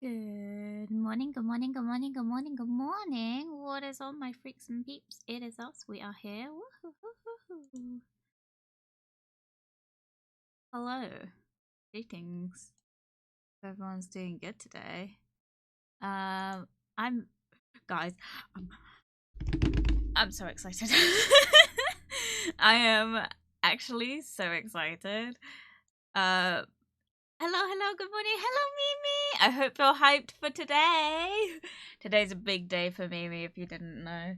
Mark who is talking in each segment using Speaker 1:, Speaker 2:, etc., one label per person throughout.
Speaker 1: Good morning, good morning, good morning, good morning, good morning. What is on, my freaks and peeps? It is us. We are here. Woo-hoo-hoo-hoo-hoo. Hello. Greetings. Hope everyone's doing good today. I'm guys, I'm so excited. I am actually so excited. Hello, good morning. Hello, Mimi. I hope you're hyped for today. Today's a big day for Mimi, if you didn't know.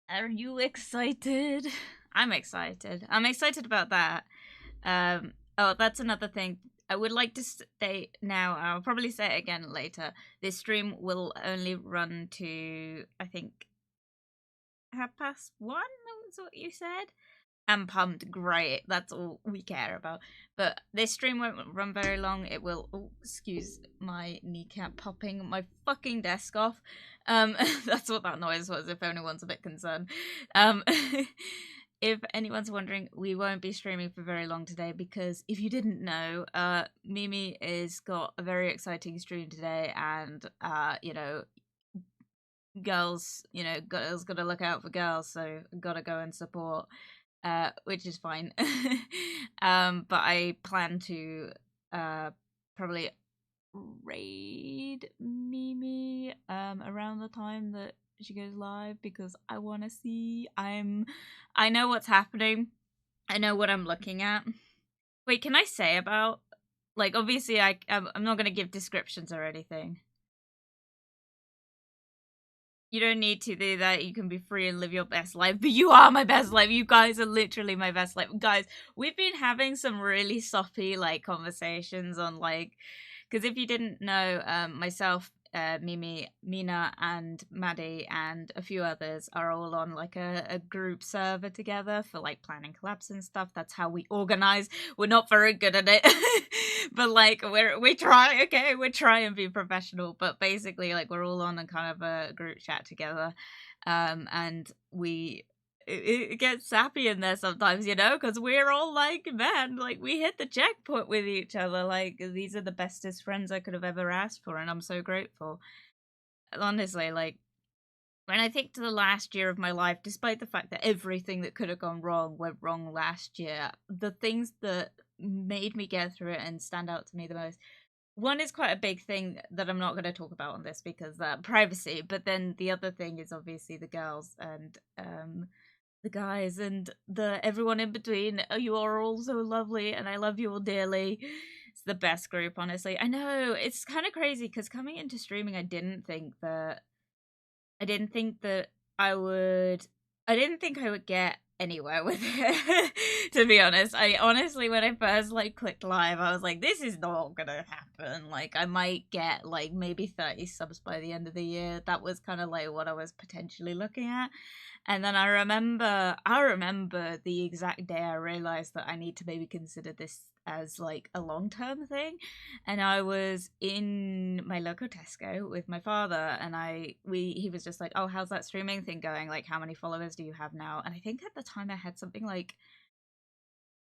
Speaker 1: Are you excited? I'm excited. I'm excited about that. Oh, that's another thing. I would like to state now, I'll probably say it again later. This stream will only run to, I think, 1:30. That was what you said. I'm pumped. Great. That's all we care about. But this stream won't run very long. It will. Oh, excuse my kneecap popping my fucking desk off. That's what that noise was. If anyone's a bit concerned. If anyone's wondering, we won't be streaming for very long today because if you didn't know, Mimi is got a very exciting stream today, and girls, girls gotta look out for girls, so gotta go and support. Which is fine. But I plan to probably raid Mimi around the time that she goes live because I want to see. I know what's happening. I know what I'm looking at. Wait, can I say about, like, obviously I'm not gonna give descriptions or anything. You don't need to do that. You can be free and live your best life. But you are my best life. You guys are literally my best life. Guys, we've been having some really soppy, like, conversations on, like... Because if you didn't know, myself, Mimi, Mina, and Maddie, and a few others are all on, like, a group server together for, like, planning collabs and stuff. That's how we organize. We're not very good at it. But, like, we try, okay? We try and be professional. But basically, like, we're all on a kind of a group chat together. And it gets sappy in there sometimes, because we're all like, man, like, we hit the jackpot with each other. Like, these are the bestest friends I could have ever asked for, and I'm so grateful. Honestly, like, when I think to the last year of my life, despite the fact that everything that could have gone wrong went wrong last year, the things that made me get through it and stand out to me the most, one is quite a big thing that I'm not going to talk about on this because privacy, but then the other thing is obviously the girls and the guys and everyone in between. You are all so lovely and I love you all dearly. It's the best group, honestly. I know, it's kind of crazy because coming into streaming, I didn't think that I would get anywhere with it. To be honest, I honestly, when I first like clicked live, I was like, this is not gonna happen. Like, I might get like maybe 30 subs by the end of the year. That was kind of like what I was potentially looking at. And then I remember the exact day I realized that I need to maybe consider this as like a long-term thing. And I was in my local Tesco with my father, and he was just like, oh, how's that streaming thing going? Like, how many followers do you have now? And I think at the time I had something like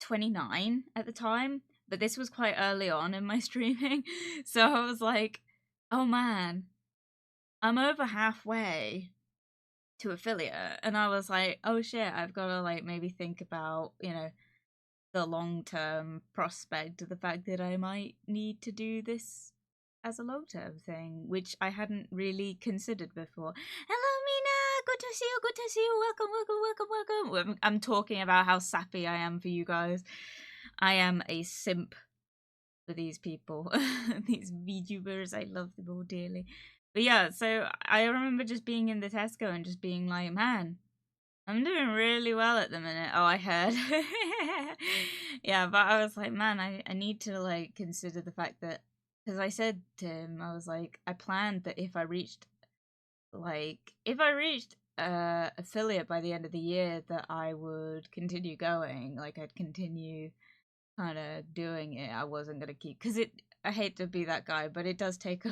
Speaker 1: 29 at the time, but this was quite early on in my streaming. So I was like, oh man, I'm over halfway to affiliate. And I was like, oh shit, I've got to like maybe think about, the long-term prospect of the fact that I might need to do this as a long-term thing, which I hadn't really considered before. Hello, Mina! Good to see you, good to see you. Welcome. I'm talking about how sappy I am for you guys. I am a simp for these people. These VTubers, I love them all dearly. But yeah, so I remember just being in the Tesco and just being like, man, I'm doing really well at the minute. Oh, I heard. Yeah, but I was like, man, I need to like consider the fact that, because I said to him, I was like, I planned that if I reached affiliate by the end of the year, that I would continue going. Like, I'd continue kind of doing it. I wasn't gonna keep, because I hate to be that guy, but it does take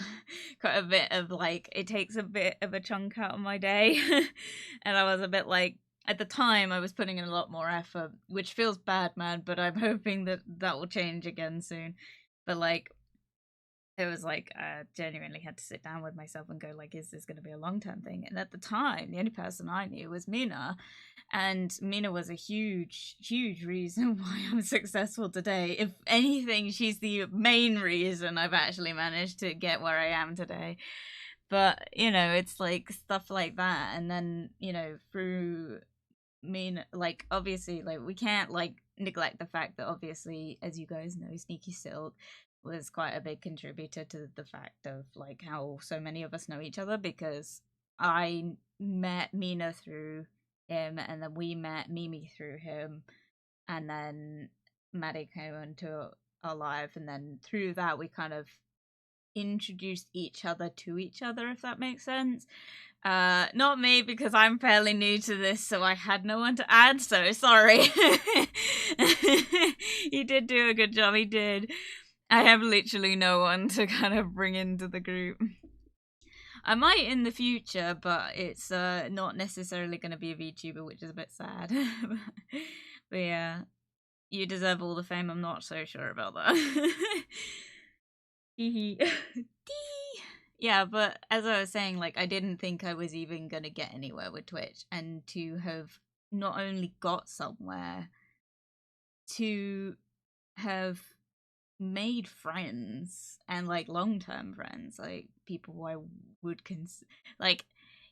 Speaker 1: quite a bit of like, it takes a bit of a chunk out of my day. And I was a bit like, at the time I was putting in a lot more effort, which feels bad, man, but I'm hoping that will change again soon. But like, it was like I genuinely had to sit down with myself and go like, is this going to be a long-term thing? And at the time, the only person I knew was Mina, and Mina was a huge reason why I'm successful today. If anything, she's the main reason I've actually managed to get where I am today. But you know, it's like stuff like that, and then you know, through Mina, like obviously, like we can't like neglect the fact that obviously, as you guys know, Sneaky Silk was quite a big contributor to the fact of like how so many of us know each other, because I met Mina through him, and then we met Mimi through him, and then Maddie came into our life, and then through that we kind of introduced each other to each other, if that makes sense. Not me, because I'm fairly new to this, so I had no one to add, so sorry. He did do a good job, he did. I have literally no one to kind of bring into the group. I might in the future, but it's not necessarily going to be a VTuber, which is a bit sad. But yeah, you deserve all the fame. I'm not so sure about that. Yeah, but as I was saying, like I didn't think I was even going to get anywhere with Twitch, and to have not only got somewhere, to have made friends, and like long-term friends, like people who I would like,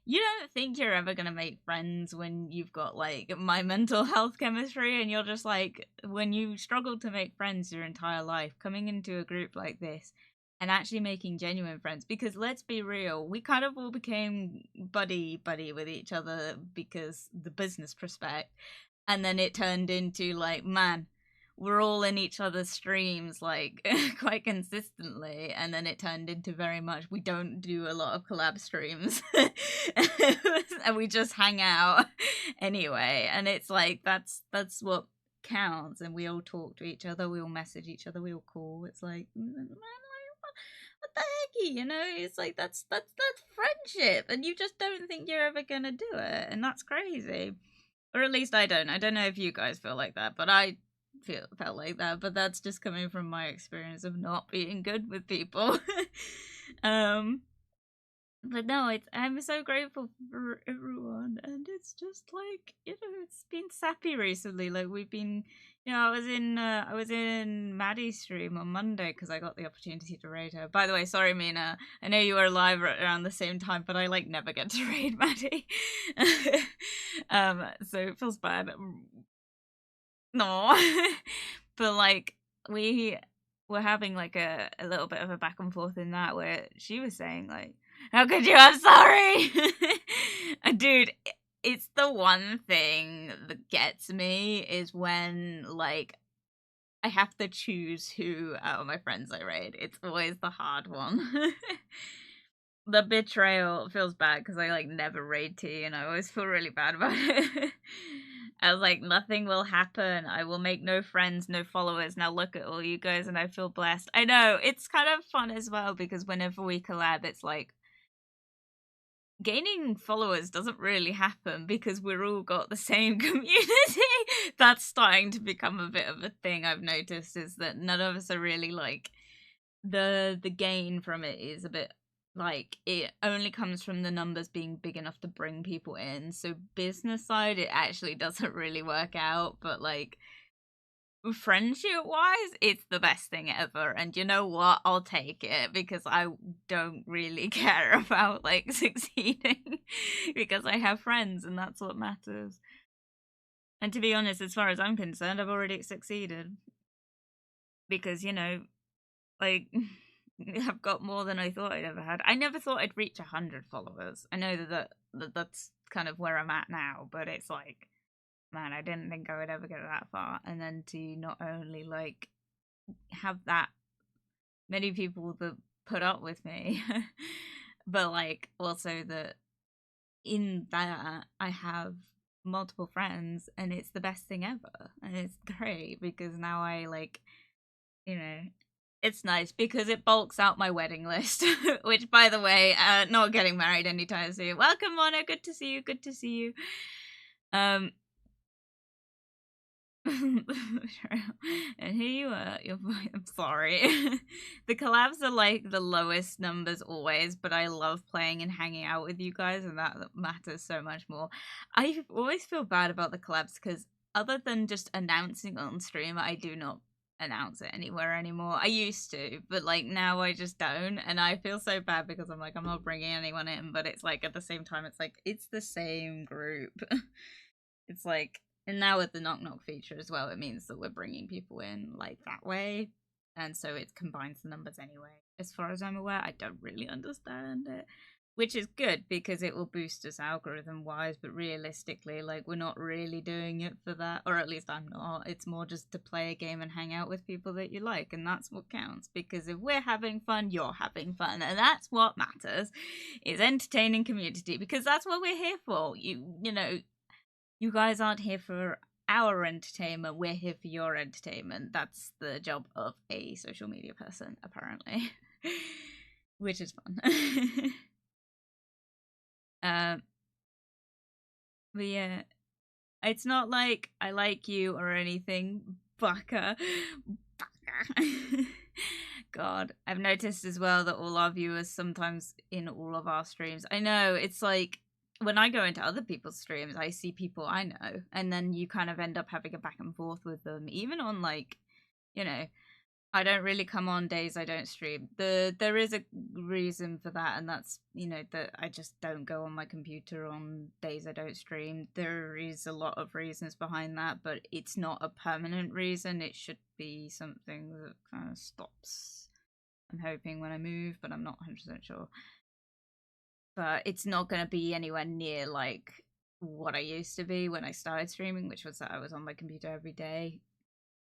Speaker 1: you don't think you're ever gonna make friends when you've got like my mental health chemistry, and you're just like, when you struggle to make friends your entire life, coming into a group like this and actually making genuine friends, because let's be real, we kind of all became buddy with each other because the business prospect, and then it turned into like, man, we're all in each other's streams like quite consistently, and then it turned into very much we don't do a lot of collab streams and we just hang out anyway, and it's like that's what counts, and we all talk to each other, we all message each other, we all call. It's like, man, what the hecky, you know? It's like that's friendship, and you just don't think you're ever gonna do it, and that's crazy. Or at least I don't know if you guys feel like that, but I felt like that. But that's just coming from my experience of not being good with people. um but no, I'm so grateful for everyone, and it's just like, you know, it's been sappy recently. Like we've been, you know, I was in Maddie's stream on Monday because I got the opportunity to raid her. By the way, sorry Mina, I know you were live around the same time, but I like never get to raid Maddie. So it feels bad. No, but like we were having like a little bit of a back and forth in that, where she was saying like, how could you? I'm sorry. Dude, it's the one thing that gets me is when like I have to choose who out of my friends I raid. It's always the hard one. The betrayal feels bad because I like never raid T, and I always feel really bad about it. I was like, nothing will happen. I will make no friends, no followers. Now look at all you guys, and I feel blessed. I know, it's kind of fun as well, because whenever we collab, it's like gaining followers doesn't really happen because we're all got the same community. That's starting to become a bit of a thing I've noticed, is that none of us are really like, the gain from it is a bit like, it only comes from the numbers being big enough to bring people in. So business side, it actually doesn't really work out, but like friendship wise, it's the best thing ever. And you know what, I'll take it, because I don't really care about like succeeding because I have friends, and that's what matters. And to be honest, as far as I'm concerned, I've already succeeded, because you know, like I've got more than I thought I'd ever had. I never thought I'd reach 100 followers. I know that's kind of where I'm at now, but it's like, man, I didn't think I would ever get that far. And then to not only like have that many people that put up with me, but like also that in that I have multiple friends, and it's the best thing ever. And it's great because now I like, you know, it's nice because it bulks out my wedding list, which, by the way, not getting married anytime soon. Welcome, Mona. Good to see you. Good to see you. And here you are. I'm sorry. The collabs are like the lowest numbers always, but I love playing and hanging out with you guys, and that matters so much more. I always feel bad about the collabs because other than just announcing on stream, I do not announce it anywhere anymore. I used to, but like now I just don't, and I feel so bad because I'm like, I'm not bringing anyone in, but it's like at the same time it's like it's the same group. It's like, and now with the knock knock feature as well, it means that we're bringing people in like that way, and so it combines the numbers anyway. As far as I'm aware, I don't really understand it, which is good because it will boost us algorithm wise, but realistically, like, we're not really doing it for that, or at least I'm not. It's more just to play a game and hang out with people that you like, and that's what counts, because if we're having fun, you're having fun, and that's what matters, is entertaining community, because that's what we're here for. You know, you guys aren't here for our entertainment, we're here for your entertainment. That's the job of a social media person, apparently. Which is fun. But yeah, it's not like I like you or anything, baka. God, I've noticed as well that all our viewers sometimes in all of our streams, I know, it's like when I go into other people's streams, I see people I know, and then you kind of end up having a back and forth with them, even on like, you know, I don't really come on days I don't stream. There is a reason for that, and that's, you know, that I just don't go on my computer on days I don't stream. There is a lot of reasons behind that, but it's not a permanent reason. It should be something that kind of stops, I'm hoping, when I move, but I'm not 100% sure. But it's not going to be anywhere near like what I used to be when I started streaming, which was that I was on my computer every day.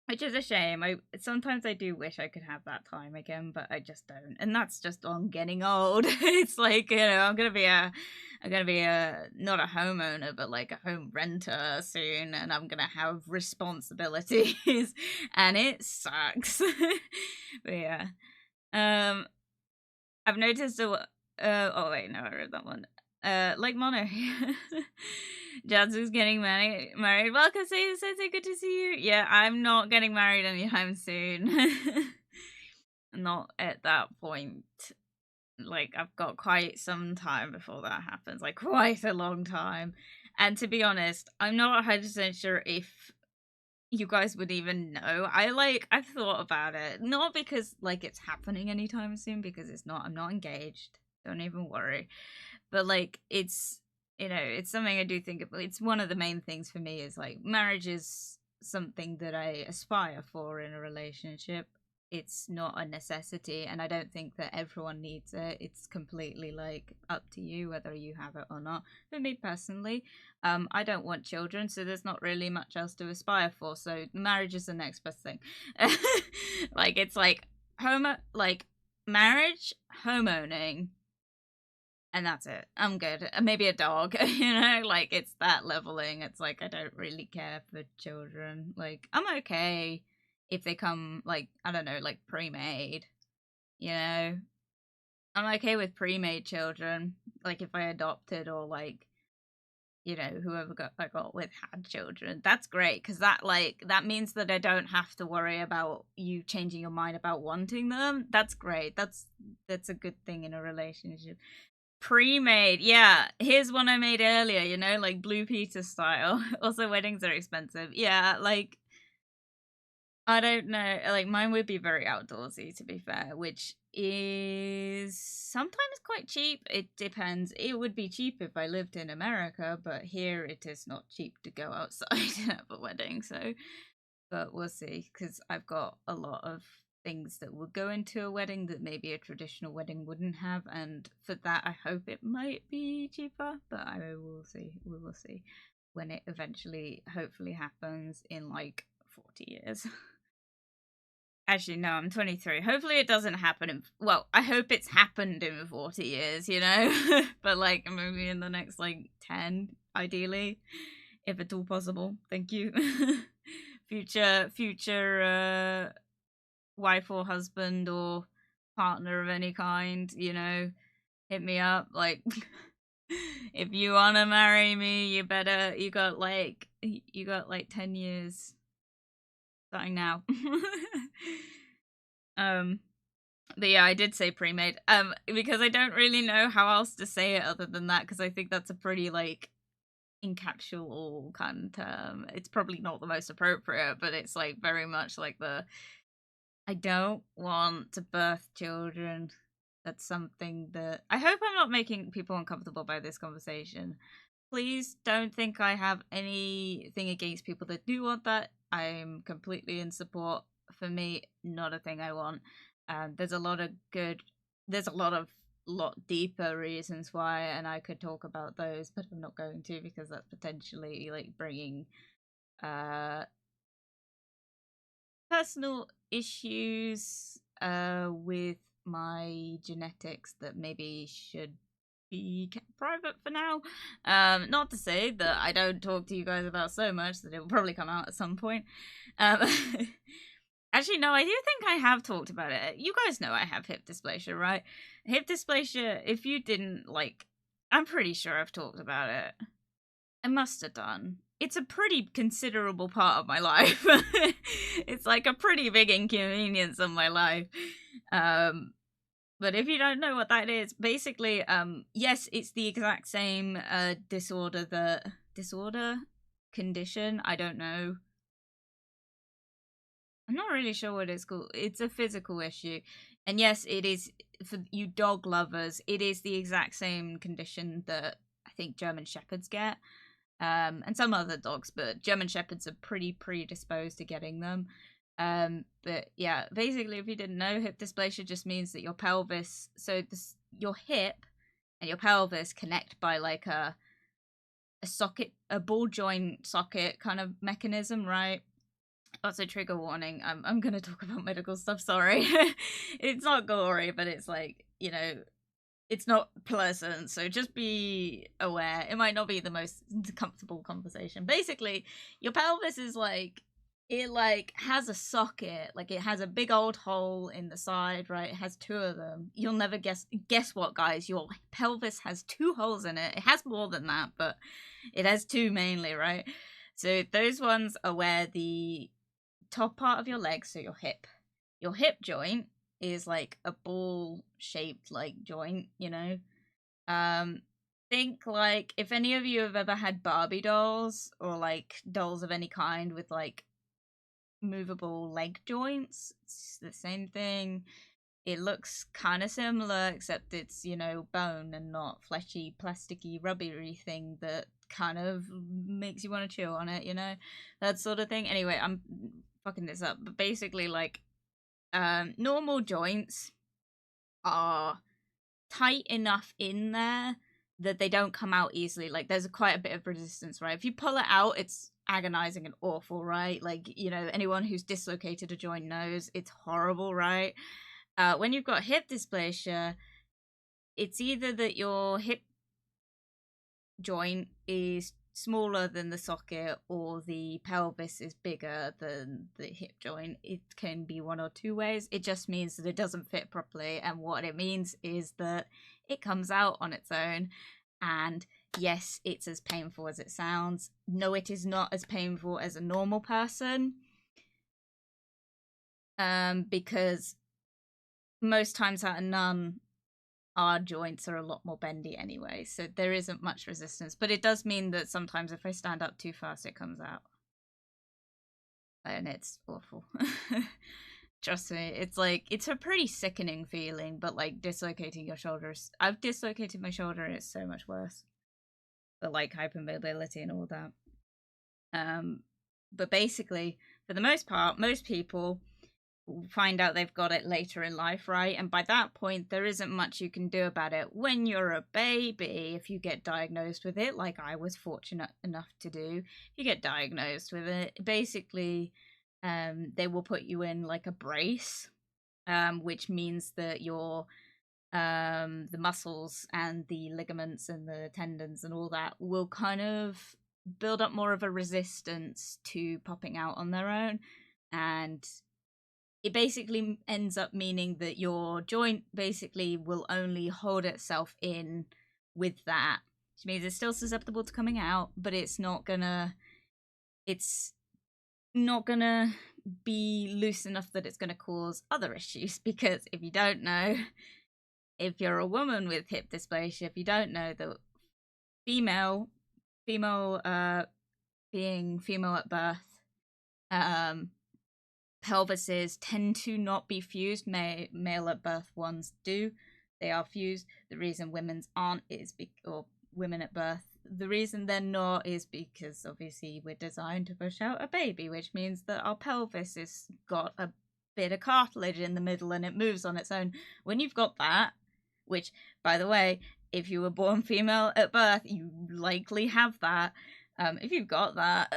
Speaker 1: Which is a shame. Sometimes I do wish I could have that time again, but I just don't. And that's just on getting old. It's like, you know, I'm gonna be a not a homeowner, but like a home renter soon, and I'm gonna have responsibilities, and it sucks. But yeah, I've noticed oh wait, no, I read that one. Like Mono. Jazzu's getting married. Welcome, Sensei, good to see you. Yeah, I'm not getting married anytime soon. Not at that point. Like, I've got quite some time before that happens. Like, quite a long time. And to be honest, I'm not 100% sure if you guys would even know. I've thought about it. Not because, like, it's happening anytime soon, because it's not. I'm not engaged. Don't even worry. But like, it's, you know, it's something I do think about. It's one of the main things for me is like, marriage is something that I aspire for in a relationship. It's not a necessity, and I don't think that everyone needs it. It's completely like up to you whether you have it or not. For me personally, I don't want children, so there's not really much else to aspire for. So marriage is the next best thing. Like, it's like marriage, homeowning, and that's it. I'm good. Maybe a dog, you know, like, it's that leveling. It's like, I don't really care for children. Like, I'm okay if they come, like, I don't know, like, pre-made, you know. I'm okay with pre-made children. Like, if I adopted, or like, you know, whoever I got with had children, that's great, because that means that I don't have to worry about you changing your mind about wanting them. That's great. That's a good thing in a relationship. Pre-made, yeah. Here's one I made earlier, you know, like Blue Peter style. Also, weddings are expensive. Yeah, like, I don't know. Like, mine would be very outdoorsy, to be fair, which is sometimes quite cheap. It depends. It would be cheap if I lived in America, but here it is not cheap to go outside and have a wedding, so. But we'll see, because I've got a lot of things that would go into a wedding that maybe a traditional wedding wouldn't have, and for that I hope it might be cheaper, but I will see. We will see when it eventually hopefully happens in like 40 years. Actually, no, I'm 23. Hopefully it doesn't happen well, I hope it's happened in 40 years, you know? But like, maybe in the next like 10, ideally, if at all possible. Thank you. Future wife or husband or partner of any kind, you know, hit me up. Like, if you wanna marry me, you got like 10 years starting now. But yeah, I did say pre-made. Because I don't really know how else to say it other than that, because I think that's a pretty, like, encapsulal kind of term. It's probably not the most appropriate, but it's, like, very much like the, I don't want to birth children. That's something that, I hope I'm not making people uncomfortable by this conversation. Please don't think I have anything against people that do want that. I'm completely in support. For me, not a thing I want. There's a lot of lot deeper reasons why, and I could talk about those, but I'm not going to, because that's potentially like bringing personal issues with my genetics that maybe should be kept private for now. Not to say that I don't talk to you guys about so much that it will probably come out at some point. Actually, no, I do think I have talked about it. You guys know I have hip dysplasia, right? Hip dysplasia, if you didn't, like, I'm pretty sure I've talked about it. I must have done. It's a pretty considerable part of my life. It's like a pretty big inconvenience of my life. But if you don't know what that is, basically, yes, it's the exact same condition. I don't know. I'm not really sure what it's called. It's a physical issue. And yes, it is, for you dog lovers, it is the exact same condition that I think German Shepherds get. And some other dogs, but German Shepherds are pretty predisposed to getting them. But yeah, basically, if you didn't know, hip dysplasia just means that your pelvis, your hip and your pelvis connect by like a socket, a ball joint socket kind of mechanism, right? Also, trigger warning. I'm gonna talk about medical stuff. Sorry, it's not gory, but it's like, you know, it's not pleasant. So just be aware. It might not be the most comfortable conversation. Basically, your pelvis is like, it like has a socket, like it has a big old hole in the side, right? It has two of them. You'll never guess what, guys. Your pelvis has two holes in it. It has more than that, but it has two mainly, right? So those ones are where the top part of your leg, so your hip joint is like a ball shaped like joint, you know. Think like if any of you have ever had Barbie dolls or like dolls of any kind with like movable leg joints, it's the same thing. It looks kind of similar, except it's, you know, bone and not fleshy, plasticky, rubbery thing that kind of makes you want to chew on it, you know? That sort of thing. Anyway, I'm fucking this up, but basically, like, normal joints are tight enough in there that they don't come out easily. Like, there's quite a bit of resistance, right? If you pull it out, it's agonizing and awful, right? Like, you know, anyone who's dislocated a joint knows it's horrible, right? When you've got hip dysplasia, it's either that your hip joint is smaller than the socket or the pelvis is bigger than the hip joint. It can be one or two ways. It just means that it doesn't fit properly, and what it means is that it comes out on its own. And yes, it's as painful as it sounds. No, it is not as painful as a normal person, because most times out of none, our joints are a lot more bendy anyway, so there isn't much resistance. But it does mean that sometimes if I stand up too fast, it comes out. And it's awful. Trust me, it's like, it's a pretty sickening feeling, but like dislocating your shoulders. I've dislocated my shoulder and it's so much worse. But like hypermobility and all that. But basically, for the most part, most people find out they've got it later in life, right? And by that point, there isn't much you can do about it. When you're a baby, if you get diagnosed with it, like I was fortunate enough to do, if you get diagnosed with it, basically, they will put you in like a brace, which means that your the muscles and the ligaments and the tendons and all that will kind of build up more of a resistance to popping out on their own. And it basically ends up meaning that your joint basically will only hold itself in with that, which means it's still susceptible to coming out, but it's not gonna be loose enough that it's going to cause other issues. Because if you don't know, if you're a woman with hip dysplasia, if you don't know that female being female at birth, pelvises tend to not be fused. Male at birth ones do. They are fused. The reason women's aren't is or women at birth, the reason they're not is because obviously we're designed to push out a baby, which means that our pelvis has got a bit of cartilage in the middle and it moves on its own. When you've got that, which, by the way, if you were born female at birth, you likely have that. If you've got that,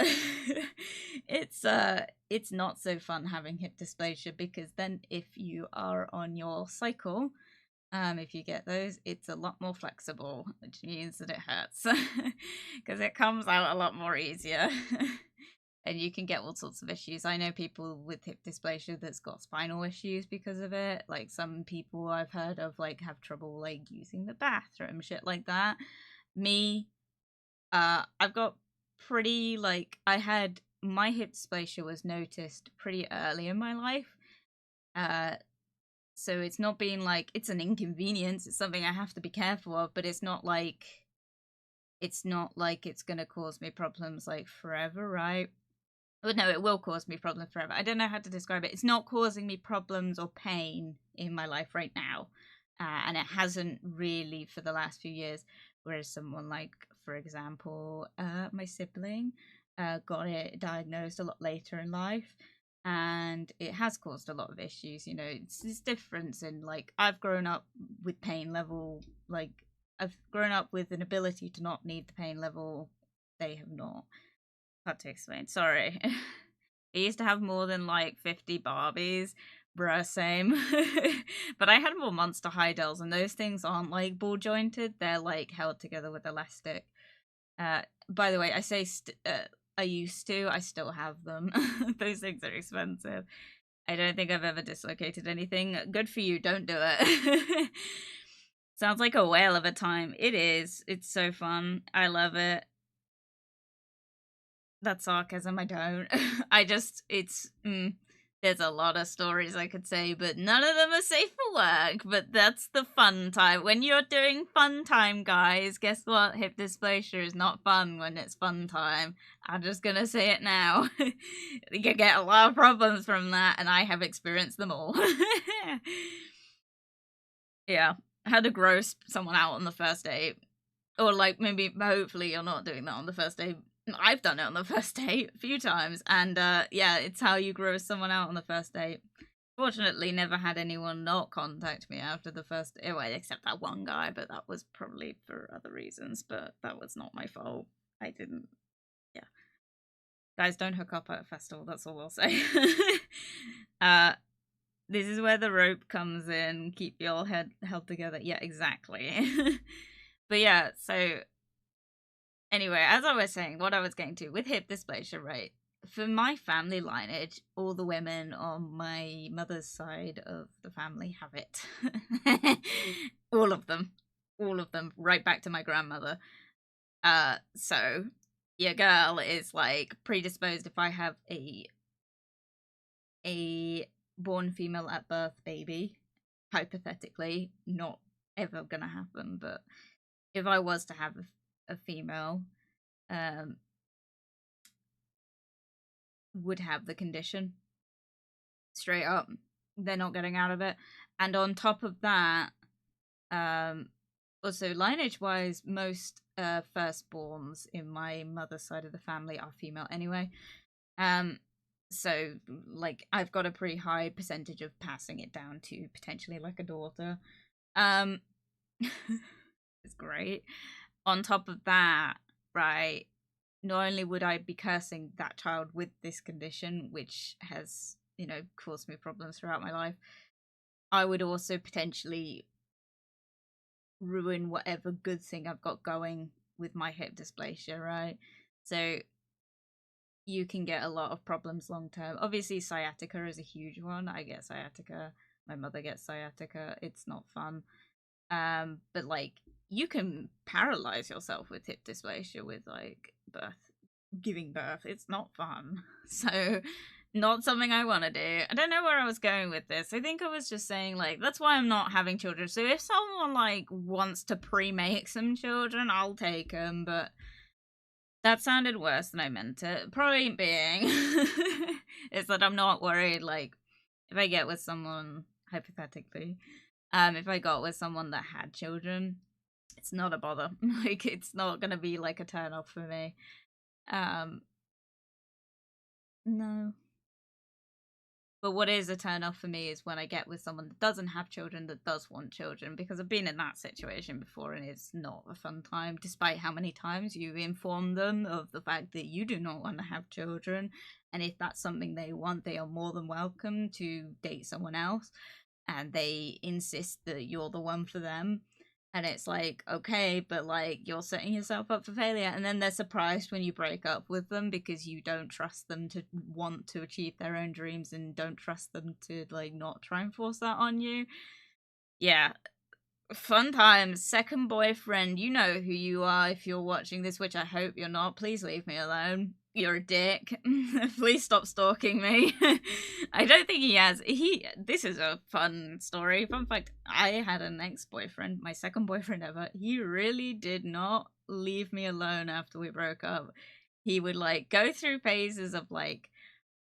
Speaker 1: it's not so fun having hip dysplasia, because then if you are on your cycle, if you get those, it's a lot more flexible, which means that it hurts because it comes out a lot more easier. And you can get all sorts of issues. I know people with hip dysplasia that's got spinal issues because of it. Like, some people I've heard of, like, have trouble, like, using the bathroom, shit like that. Me, I've got pretty, like, my hip dysplasia was noticed pretty early in my life. So it's not being like, it's an inconvenience, it's something I have to be careful of, but it's not like it's gonna cause me problems, like, forever, right? But no, it will cause me problems forever. I don't know how to describe it. It's not causing me problems or pain in my life right now. And it hasn't really for the last few years. Whereas someone like, for example, my sibling got it diagnosed a lot later in life. And it has caused a lot of issues. You know, it's this difference in, like, I've grown up with pain level, like, I've grown up with an ability to not need the pain level. They have not. Hard to explain. Sorry. I used to have more than like 50 Barbies. Bruh, same. But I had more Monster High dolls, and those things aren't like ball jointed. They're like held together with elastic. By the way, I say I used to. I still have them. Those things are expensive. I don't think I've ever dislocated anything. Good for you. Don't do it. Sounds like a whale of a time. It is. It's so fun. I love it. That's sarcasm. I don't. There's a lot of stories I could say, but none of them are safe for work. But that's the fun time. When you're doing fun time, guys, guess what? Hip dysplasia is not fun when it's fun time. I'm just gonna say it now. You get a lot of problems from that, and I have experienced them all. Yeah. How to gross someone out on the first date. Or, like, maybe, hopefully you're not doing that on the first date. I've done it on the first date a few times, and yeah, it's how you gross someone out on the first date. Fortunately, never had anyone not contact me after the first date, well, except that one guy, but that was probably for other reasons, but that was not my fault. I didn't, yeah. Guys, don't hook up at a festival, that's all I'll say. This is where the rope comes in, keep your head held together. Yeah, exactly. But yeah, so anyway, as I was saying, what I was getting to with hip dysplasia, right? For my family lineage, all the women on my mother's side of the family have it. All of them. All of them. Right back to my grandmother. So your girl is, like, predisposed. If I have a born female at birth baby, hypothetically, not ever gonna happen, but if I was to have a female, would have the condition. Straight up. They're not getting out of it. And on top of that, also lineage-wise, most firstborns in my mother's side of the family are female anyway. So, like, I've got a pretty high percentage of passing it down to potentially, like, a daughter. It's great. On top of that, right, not only would I be cursing that child with this condition, which has, you know, caused me problems throughout my life, I would also potentially ruin whatever good thing I've got going with my hip dysplasia, right? So you can get a lot of problems long term. Obviously, sciatica is a huge one. I get sciatica. My mother gets sciatica. It's not fun. But, like, you can paralyze yourself with hip dysplasia with, like, giving birth. It's not fun. So Not something I want to do. I don't know where I was going with this. I think I was just saying, like, that's why I'm not having children. So if someone, like, wants to pre-make some children, I'll take them, but that sounded worse than I meant it. Point being is that I'm not worried, like, if I get with someone, hypothetically, if I got with someone that had children, it's not a bother. Like, it's not gonna be, like, a turn off for me. No. But what is a turn off for me is when I get with someone that doesn't have children, that does want children, because I've been in that situation before and it's not a fun time, despite how many times you inform them of the fact that you do not want to have children. And if that's something they want, they are more than welcome to date someone else. And they insist that you're the one for them. And it's like, okay, but like you're setting yourself up for failure. And then they're surprised when you break up with them because you don't trust them to want to achieve their own dreams and don't trust them to like not try and force that on you. Yeah. Fun times. Second boyfriend, you know who you are if you're watching this, which I hope you're not. Please leave me alone. You're a dick. Please stop stalking me. I don't think he has. This is a fun story. Fun fact, I had an ex-boyfriend, my second boyfriend ever. He really did not leave me alone after we broke up. He would like go through phases of like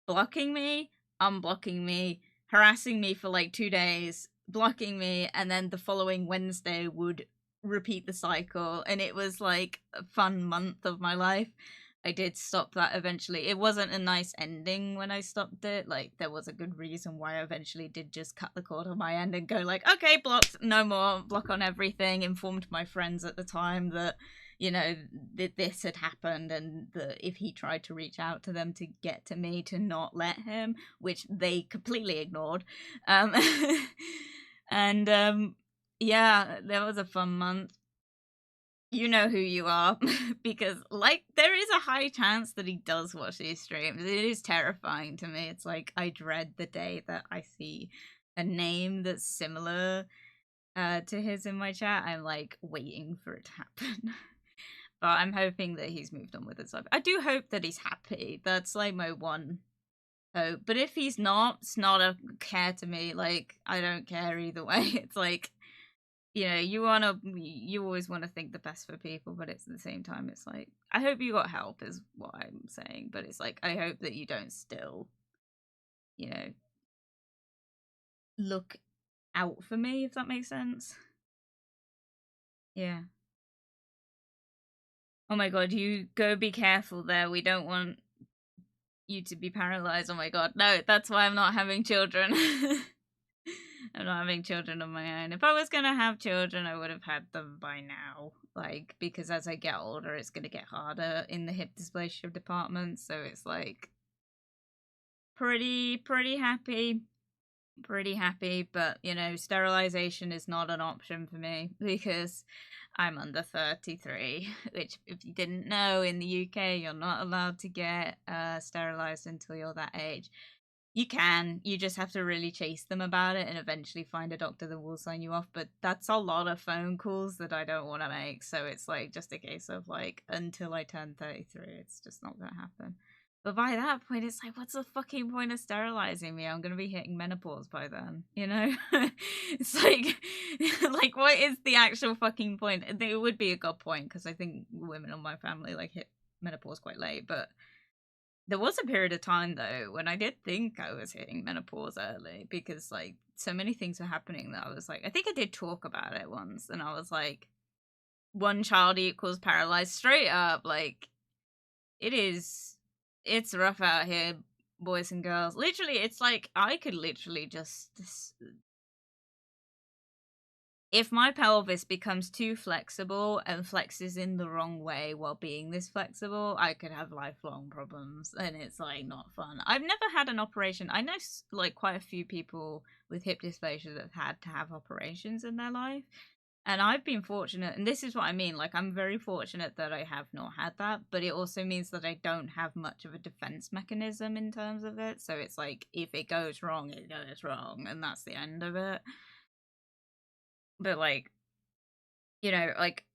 Speaker 1: blocking me, unblocking me, harassing me for like 2 days, blocking me, and then the following Wednesday would repeat the cycle. And it was like a fun month of my life. I did stop that eventually. It wasn't a nice ending when I stopped it. Like, there was a good reason why I eventually did just cut the cord on my end and go like, okay, blocked, no more, block on everything. Informed my friends at the time that, you know, that this had happened and that if he tried to reach out to them to get to me, to not let him, which they completely ignored. And yeah, that was a fun month. You know who you are, because like there is a high chance that he does watch these streams. It is terrifying to me. It's like I dread the day that I see a name that's similar to his in my chat. I'm like waiting for it to happen. But I'm hoping that he's moved on with his life. I do hope that he's happy. That's like my one hope. But if he's not, it's not a care to me. Like I don't care either way. It's like, you know, you always want to think the best for people, but it's at the same time, it's like, I hope you got help is what I'm saying, but it's like, I hope that you don't still, you know, look out for me, if that makes sense. Yeah. Oh my god, you go be careful there. We don't want you to be paralyzed. Oh my god, no, that's why I'm not having children. I'm not having children of my own. If I was gonna have children, I would have had them by now. Like, because as I get older, it's gonna get harder in the hip dysplasia department. So it's like pretty happy. Pretty happy, but you know, sterilization is not an option for me because I'm under 33, which if you didn't know, in the UK you're not allowed to get sterilized until you're that age. You can. You just have to really chase them about it and eventually find a doctor that will sign you off. But that's a lot of phone calls that I don't want to make. So it's like just a case of like, until I turn 33, it's just not going to happen. But by that point, it's like, what's the fucking point of sterilizing me? I'm going to be hitting menopause by then, you know? It's like, like, what is the actual fucking point? It would be a good point because I think women in my family like hit menopause quite late, but there was a period of time though when I did think I was hitting menopause early because like so many things were happening that I was like, I think I did talk about it once and I was like, one child equals paralyzed straight up. Like it's rough out here, boys and girls. Literally, it's like I could literally just if my pelvis becomes too flexible and flexes in the wrong way while being this flexible, I could have lifelong problems, and it's like not fun. I've never had an operation. I know like quite a few people with hip dysplasia that have had to have operations in their life, and I've been fortunate, and this is what I mean, like I'm very fortunate that I have not had that, but it also means that I don't have much of a defense mechanism in terms of it. So it's like if it goes wrong, it goes wrong, and that's the end of it. But like, you know, like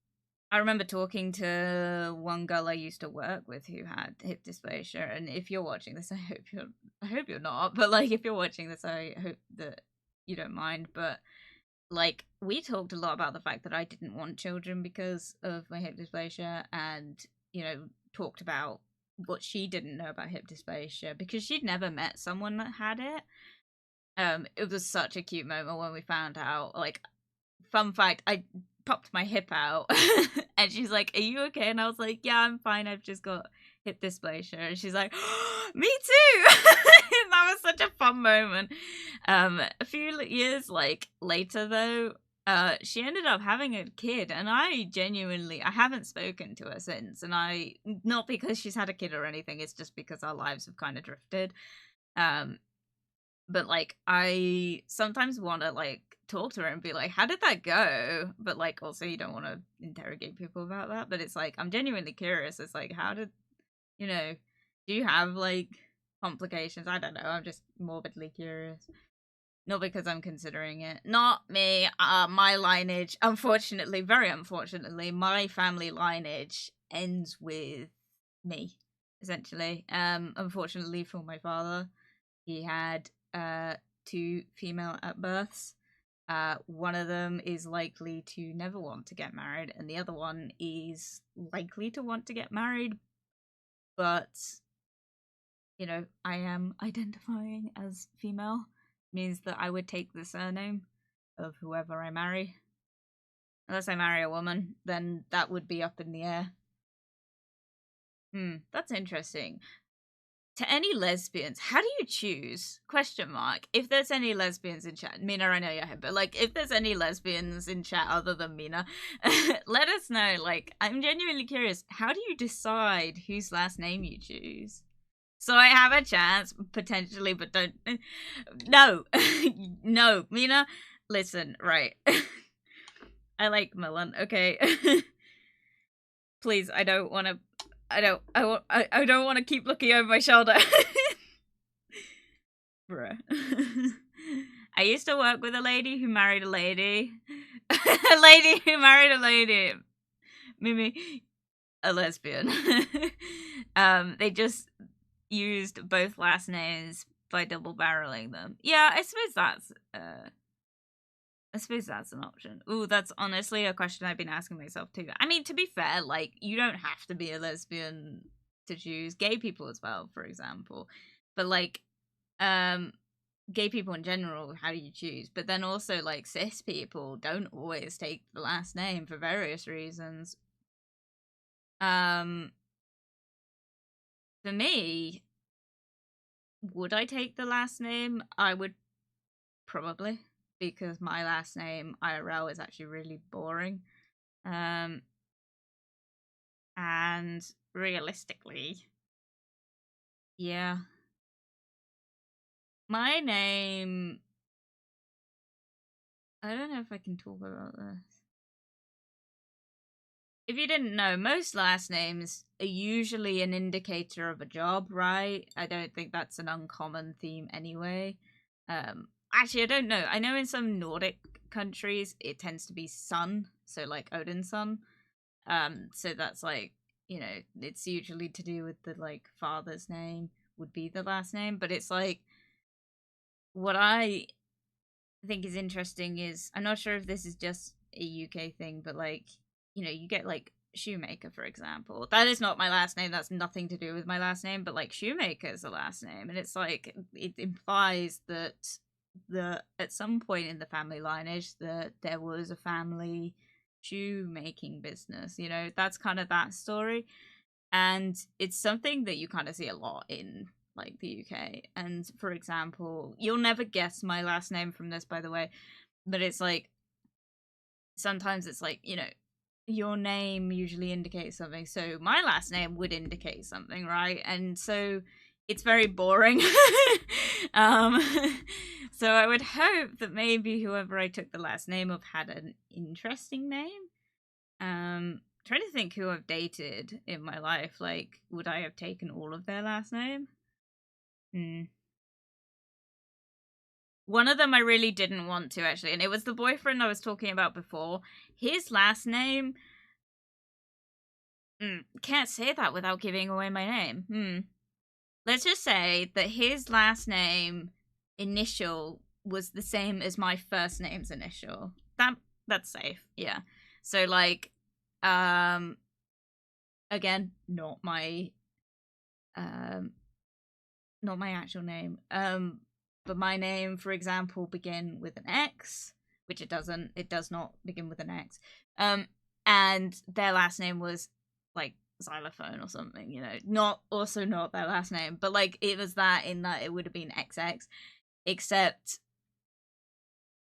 Speaker 1: I remember talking to one girl I used to work with who had hip dysplasia, and if you're watching this, I hope you're not, but like if you're watching this, I hope that you don't mind. But like we talked a lot about the fact that I didn't want children because of my hip dysplasia, and talked about what she didn't know about hip dysplasia because she'd never met someone that had it. It was such a cute moment when we found out. Like, fun fact, I popped my hip out and she's like, "Are you okay?" And I was like, "Yeah, I'm fine. I've just got hip dysplasia." And she's like, oh, "Me too." That was such a fun moment. A few years later though, she ended up having a kid, and I haven't spoken to her since. And not because she's had a kid or anything, it's just because our lives have kind of drifted. But like I sometimes want to like talk to her and be like, "How did that go?" But like also you don't want to interrogate people about that. But it's like I'm genuinely curious. It's like, how did do you have like complications? I don't know. I'm just morbidly curious. Not because I'm considering it. Not me. My lineage, unfortunately, very unfortunately, my family lineage ends with me, essentially. Unfortunately for my father, he had 2 female at births. One of them is likely to never want to get married, and the other one is likely to want to get married, but I am identifying as female. Means that I would take the surname of whoever I marry. Unless I marry a woman, then that would be up in the air. That's interesting. To any lesbians, how do you choose? Question mark. If there's any lesbians in chat, Mina, I know you're here, but like, if there's any lesbians in chat other than Mina, let us know. Like, I'm genuinely curious. How do you decide whose last name you choose? So I have a chance, potentially, but don't. No. No, Mina, listen, right. I like Millen, okay? Please, I don't want to. I don't want to keep looking over my shoulder. Bruh. I used to work with a lady who married a lady. A lady who married a lady. Mimi, a lesbian. They just used both last names by double barreling them. Yeah, I suppose that's an option. Ooh, that's honestly a question I've been asking myself too. I mean, to be fair, like, you don't have to be a lesbian to choose. Gay people as well, for example. But like, gay people in general, how do you choose? But then also, like, cis people don't always take the last name for various reasons. For me, would I take the last name? I would probably, because my last name IRL is actually really boring. And realistically, yeah, my name, I don't know if I can talk about this. If you didn't know, most last names are usually an indicator of a job, right? I don't think that's an uncommon theme anyway. Actually, I don't know. I know in some Nordic countries it tends to be son, so like Odin's son. So that's like, it's usually to do with the like father's name would be the last name, but it's like what I think is interesting is I'm not sure if this is just a UK thing, but like, you get like Shoemaker, for example. That is not my last name. That's nothing to do with my last name, but like Shoemaker is the last name, and it's like it implies that at some point in the family lineage that there was a family shoemaking business. That's kind of that story, and it's something that you kind of see a lot in like the UK. And for example, you'll never guess my last name from this, by the way, but it's like sometimes it's like, your name usually indicates something, so my last name would indicate something, right? And so it's very boring. So I would hope that maybe whoever I took the last name of had an interesting name. Trying to think who I've dated in my life. Like, would I have taken all of their last name? One of them I really didn't want to, actually, and it was the boyfriend I was talking about before. His last name Can't say that without giving away my name. Let's just say that his last name initial was the same as my first name's initial. That's safe. Yeah. So like, again, um not my actual name. But my name, for example, begin with an X, which it doesn't. It does not begin with an X. And their last name was like xylophone or something, you know. Not their last name, but like it was that in that it would have been XX. Except,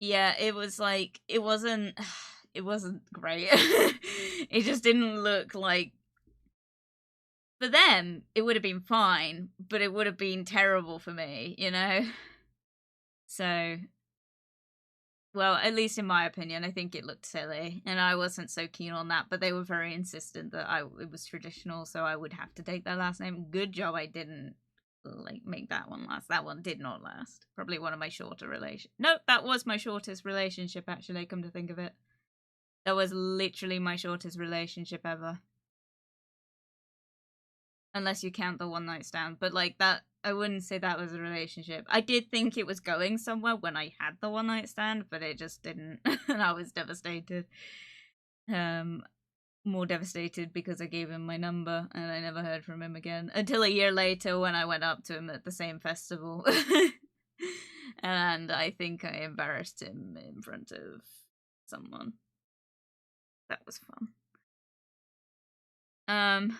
Speaker 1: yeah, it was like it wasn't. It wasn't great. It just didn't look like. For them, it would have been fine, but it would have been terrible for me, you know? So, well, at least in my opinion, I think it looked silly, and I wasn't so keen on that. But they were very insistent that it was traditional, so I would have to take their last name. Good job I didn't like make that one last. That one did not last. Probably one of my shorter relations. No, that was my shortest relationship. Actually, come to think of it, that was literally my shortest relationship ever. Unless you count the one night stand, but like that, I wouldn't say that was a relationship. I did think it was going somewhere when I had the one night stand, but it just didn't. And I was devastated. More devastated because I gave him my number and I never heard from him again until a year later when I went up to him at the same festival. And I think I embarrassed him in front of someone. That was fun.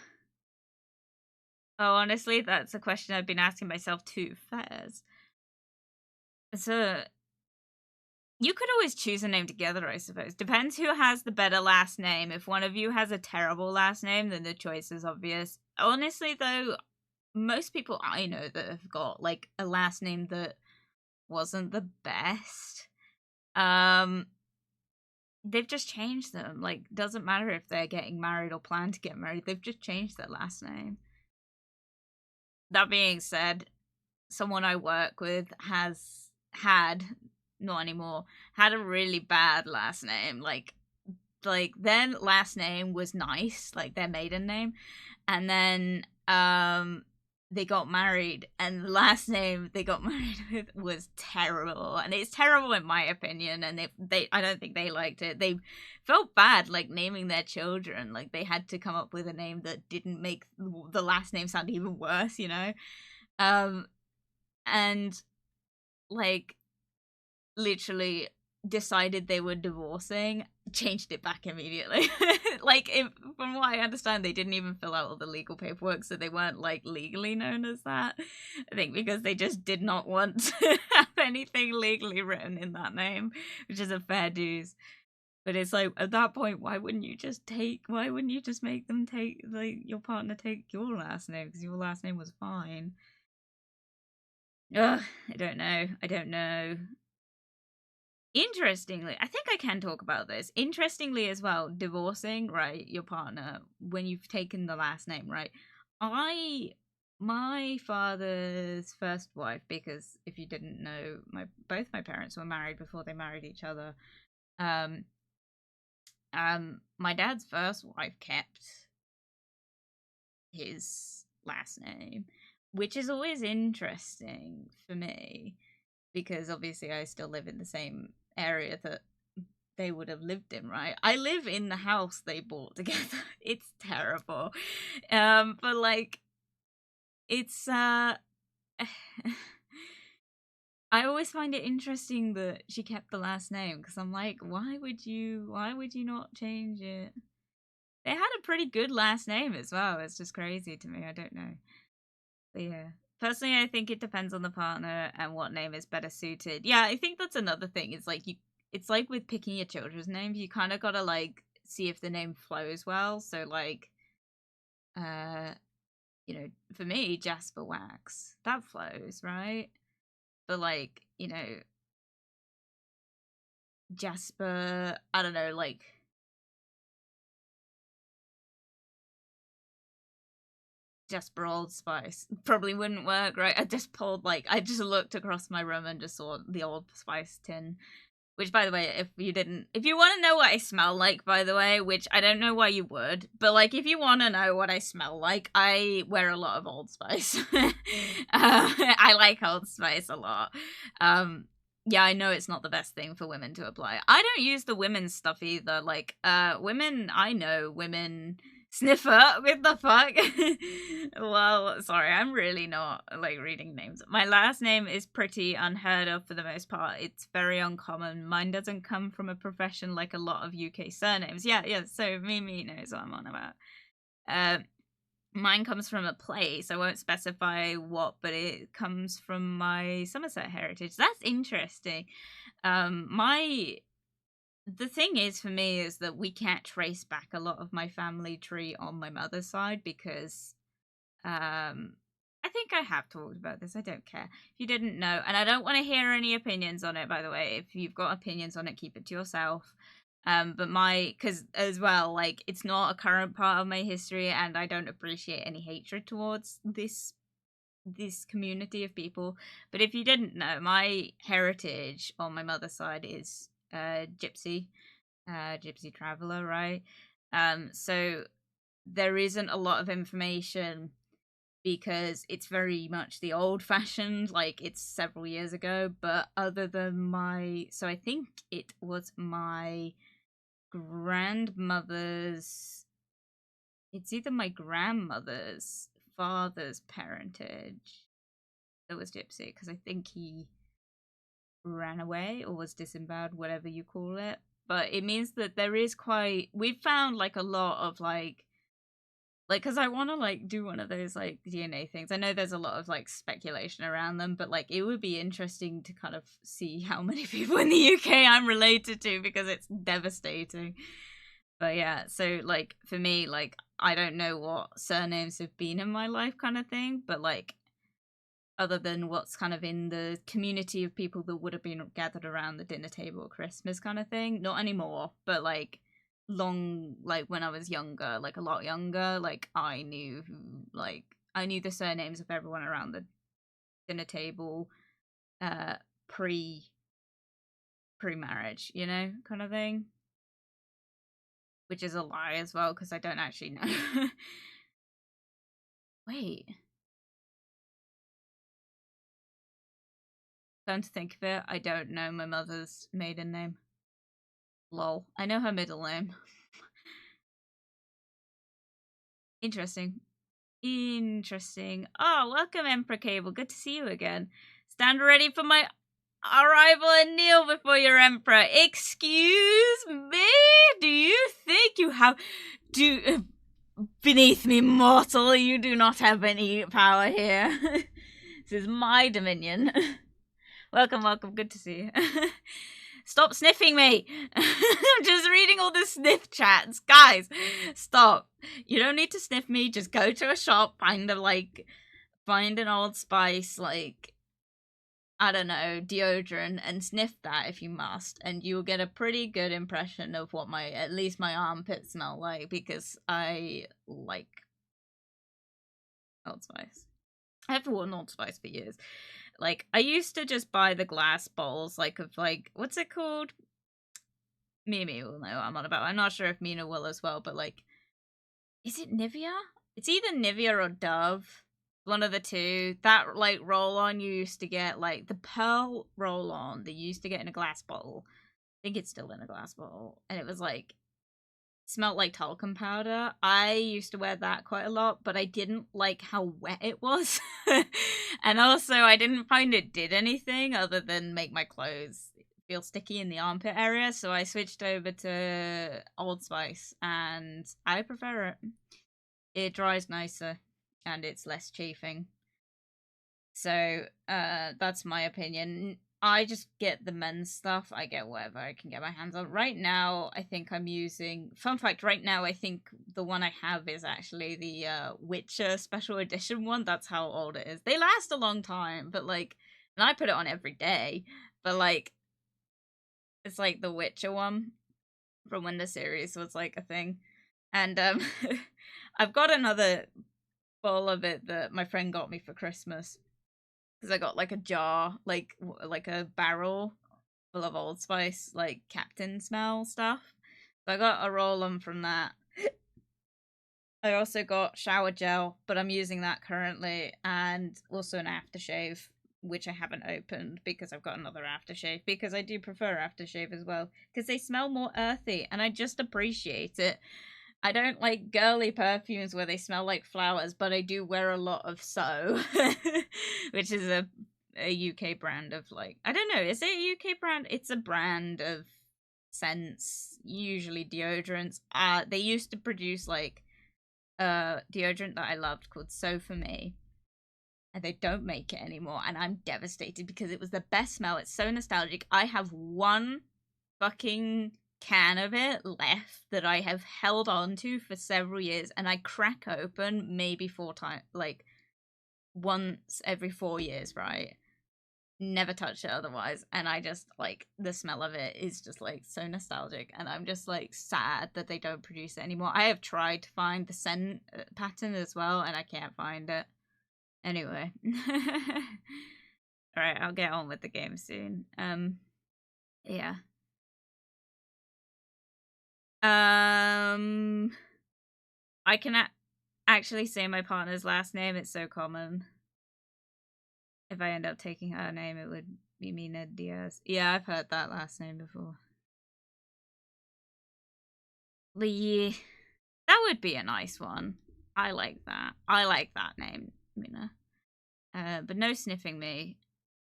Speaker 1: Oh, honestly, that's a question I've been asking myself too. Fairs. So you could always choose a name together, I suppose. Depends who has the better last name. If one of you has a terrible last name, then the choice is obvious. Honestly, though, most people I know that have got like a last name that wasn't the best, they've just changed them. Like, doesn't matter if they're getting married or plan to get married, they've just changed their last name. That being said, someone I work with not anymore, had a really bad last name. Like their last name was nice, like their maiden name, and then they got married, and the last name they got married with was terrible, and it's terrible in my opinion. And I don't think they liked it. They felt bad like naming their children. Like they had to come up with a name that didn't make the last name sound even worse, you know. And like literally decided they were divorcing, changed it back immediately. From what I understand, they didn't even fill out all the legal paperwork, so they weren't like legally known as that. I think because they just did not want to have anything legally written in that name, which is a fair dues. But it's like at that point, why wouldn't you just make them take like your partner take your last name because your last name was fine? Ugh, I don't know. Interestingly, I think I can talk about this. Interestingly as well, divorcing, right, your partner when you've taken the last name, right? My father's first wife, because if you didn't know, both my parents were married before they married each other. My dad's first wife kept his last name, which is always interesting for me because obviously I still live in the same area that they would have lived in, right? I live in the house they bought together. It's terrible. But like it's I always find it interesting that she kept the last name because I'm like, why would you not change it? They had a pretty good last name as well. It's just crazy to me. I don't know. But yeah. Personally, I think it depends on the partner and what name is better suited. Yeah, I think that's another thing. It's like with picking your children's names, you kind of gotta like see if the name flows well. So like, you know, for me, JasperWackx, that flows, right? But like, you know, Jasper, I don't know, like Jasper Old Spice probably wouldn't work, right? I just looked across my room and just saw the Old Spice tin, Which, by the way, if you want to know what I smell like, by the way, which I don't know why you would, but like, if you want to know what I smell like, I wear a lot of Old Spice. I like Old Spice a lot. Yeah, I know it's not the best thing for women to apply. I don't use the women's stuff either. Like, women sniffer, with the fuck. Well, sorry, I'm really not like reading names. My last name is pretty unheard of for the most part. It's very uncommon. Mine doesn't come from a profession like a lot of UK surnames. Yeah, so Mimi knows what I'm on about. Mine comes from a place. I won't specify what, but it comes from my Somerset heritage. That's interesting. The thing is for me is that we can't trace back a lot of my family tree on my mother's side because I think I have talked about this. I don't care if you didn't know, and I don't want to hear any opinions on it, by the way. If you've got opinions on it, keep it to yourself. But because as well, like, it's not a current part of my history, and I don't appreciate any hatred towards this community of people. But if you didn't know, my heritage on my mother's side is gypsy traveler, right? So there isn't a lot of information because it's very much the old fashioned, like it's several years ago. But other than I think it was my grandmother's, it's either my grandmother's father's parentage that was gypsy, because I think he ran away or was disemboweled, whatever you call it. But it means that there is we've found like a lot of like because I want to like do one of those like DNA things. I know there's a lot of like speculation around them, but like it would be interesting to kind of see how many people in the UK I'm related to, because it's devastating. But yeah, so like for me, like I don't know what surnames have been in my life kind of thing, but like other than what's kind of in the community of people that would have been gathered around the dinner table at Christmas kind of thing. Not anymore, but like like when I was younger, like a lot younger, like I knew the surnames of everyone around the dinner table pre marriage, kind of thing. Which is a lie as well, because I don't actually know. Wait. Come to think of it, I don't know my mother's maiden name. Lol. I know her middle name. Interesting. Oh, welcome, Emperor Cable. Good to see you again. Stand ready for my arrival and kneel before your Emperor. Excuse me? Do you think you have... Beneath me, mortal, you do not have any power here. This is my dominion. Welcome. Good to see you. Stop sniffing me. I'm just reading all the sniff chats. Guys, stop. You don't need to sniff me. Just go to a shop, find an Old Spice, like, I don't know, deodorant, and sniff that if you must, and you'll get a pretty good impression of what at least my armpits smell like, because I like Old Spice. I have worn Old Spice for years. Like, I used to just buy the glass bowls, what's it called? Mimi will know what I'm on about. I'm not sure if Mina will as well, but, like, is it Nivea? It's either Nivea or Dove. One of the two. That, like, roll-on you used to get, like, the pearl roll-on that you used to get in a glass bottle. I think it's still in a glass bottle. And it was, like, smelled like talcum powder. I used to wear that quite a lot, but I didn't like how wet it was. And also, I didn't find it did anything other than make my clothes feel sticky in the armpit area, so I switched over to Old Spice, and I prefer it. It dries nicer, and it's less chafing. So, that's my opinion. I just get the men's stuff. I get whatever I can get my hands on. Right now, I think I'm using... Fun fact, right now, I think the one I have is actually the Witcher special edition one. That's how old it is. They last a long time, but, like... And I put it on every day. But, like... It's, like, the Witcher one from when the series was, like, a thing. And, I've got another bowl of it that my friend got me for Christmas. Because I got, like, a jar, like a barrel full of Old Spice, like Captain smell stuff. So I got a roll-on from that. I also got shower gel, but I'm using that currently, and also an aftershave, which I haven't opened because I've got another aftershave, because I do prefer aftershave as well, because they smell more earthy, and I just appreciate it. I don't like girly perfumes where they smell like flowers, but I do wear a lot of So, which is a UK brand of, like, I don't know, is it a UK brand? It's a brand of scents, usually deodorants. They used to produce like deodorant that I loved called So For Me, and they don't make it anymore, and I'm devastated because it was the best smell. It's so nostalgic. I have one fucking can of it left that I have held on to for several years, and I crack open maybe 4 times, like once every 4 years, right? Never touched it otherwise, and I just, like, the smell of it is just like so nostalgic, and I'm just like sad that they don't produce it anymore. I have tried to find the scent pattern as well, and I can't find it. Anyway. All right, I'll get on with the game soon. Yeah. I can actually say my partner's last name. It's so common. If I end up taking her name, it would be Mina Diaz. Yeah, I've heard that last name before. Lee. That would be a nice one. I like that. I like that name, Mina. But no sniffing me.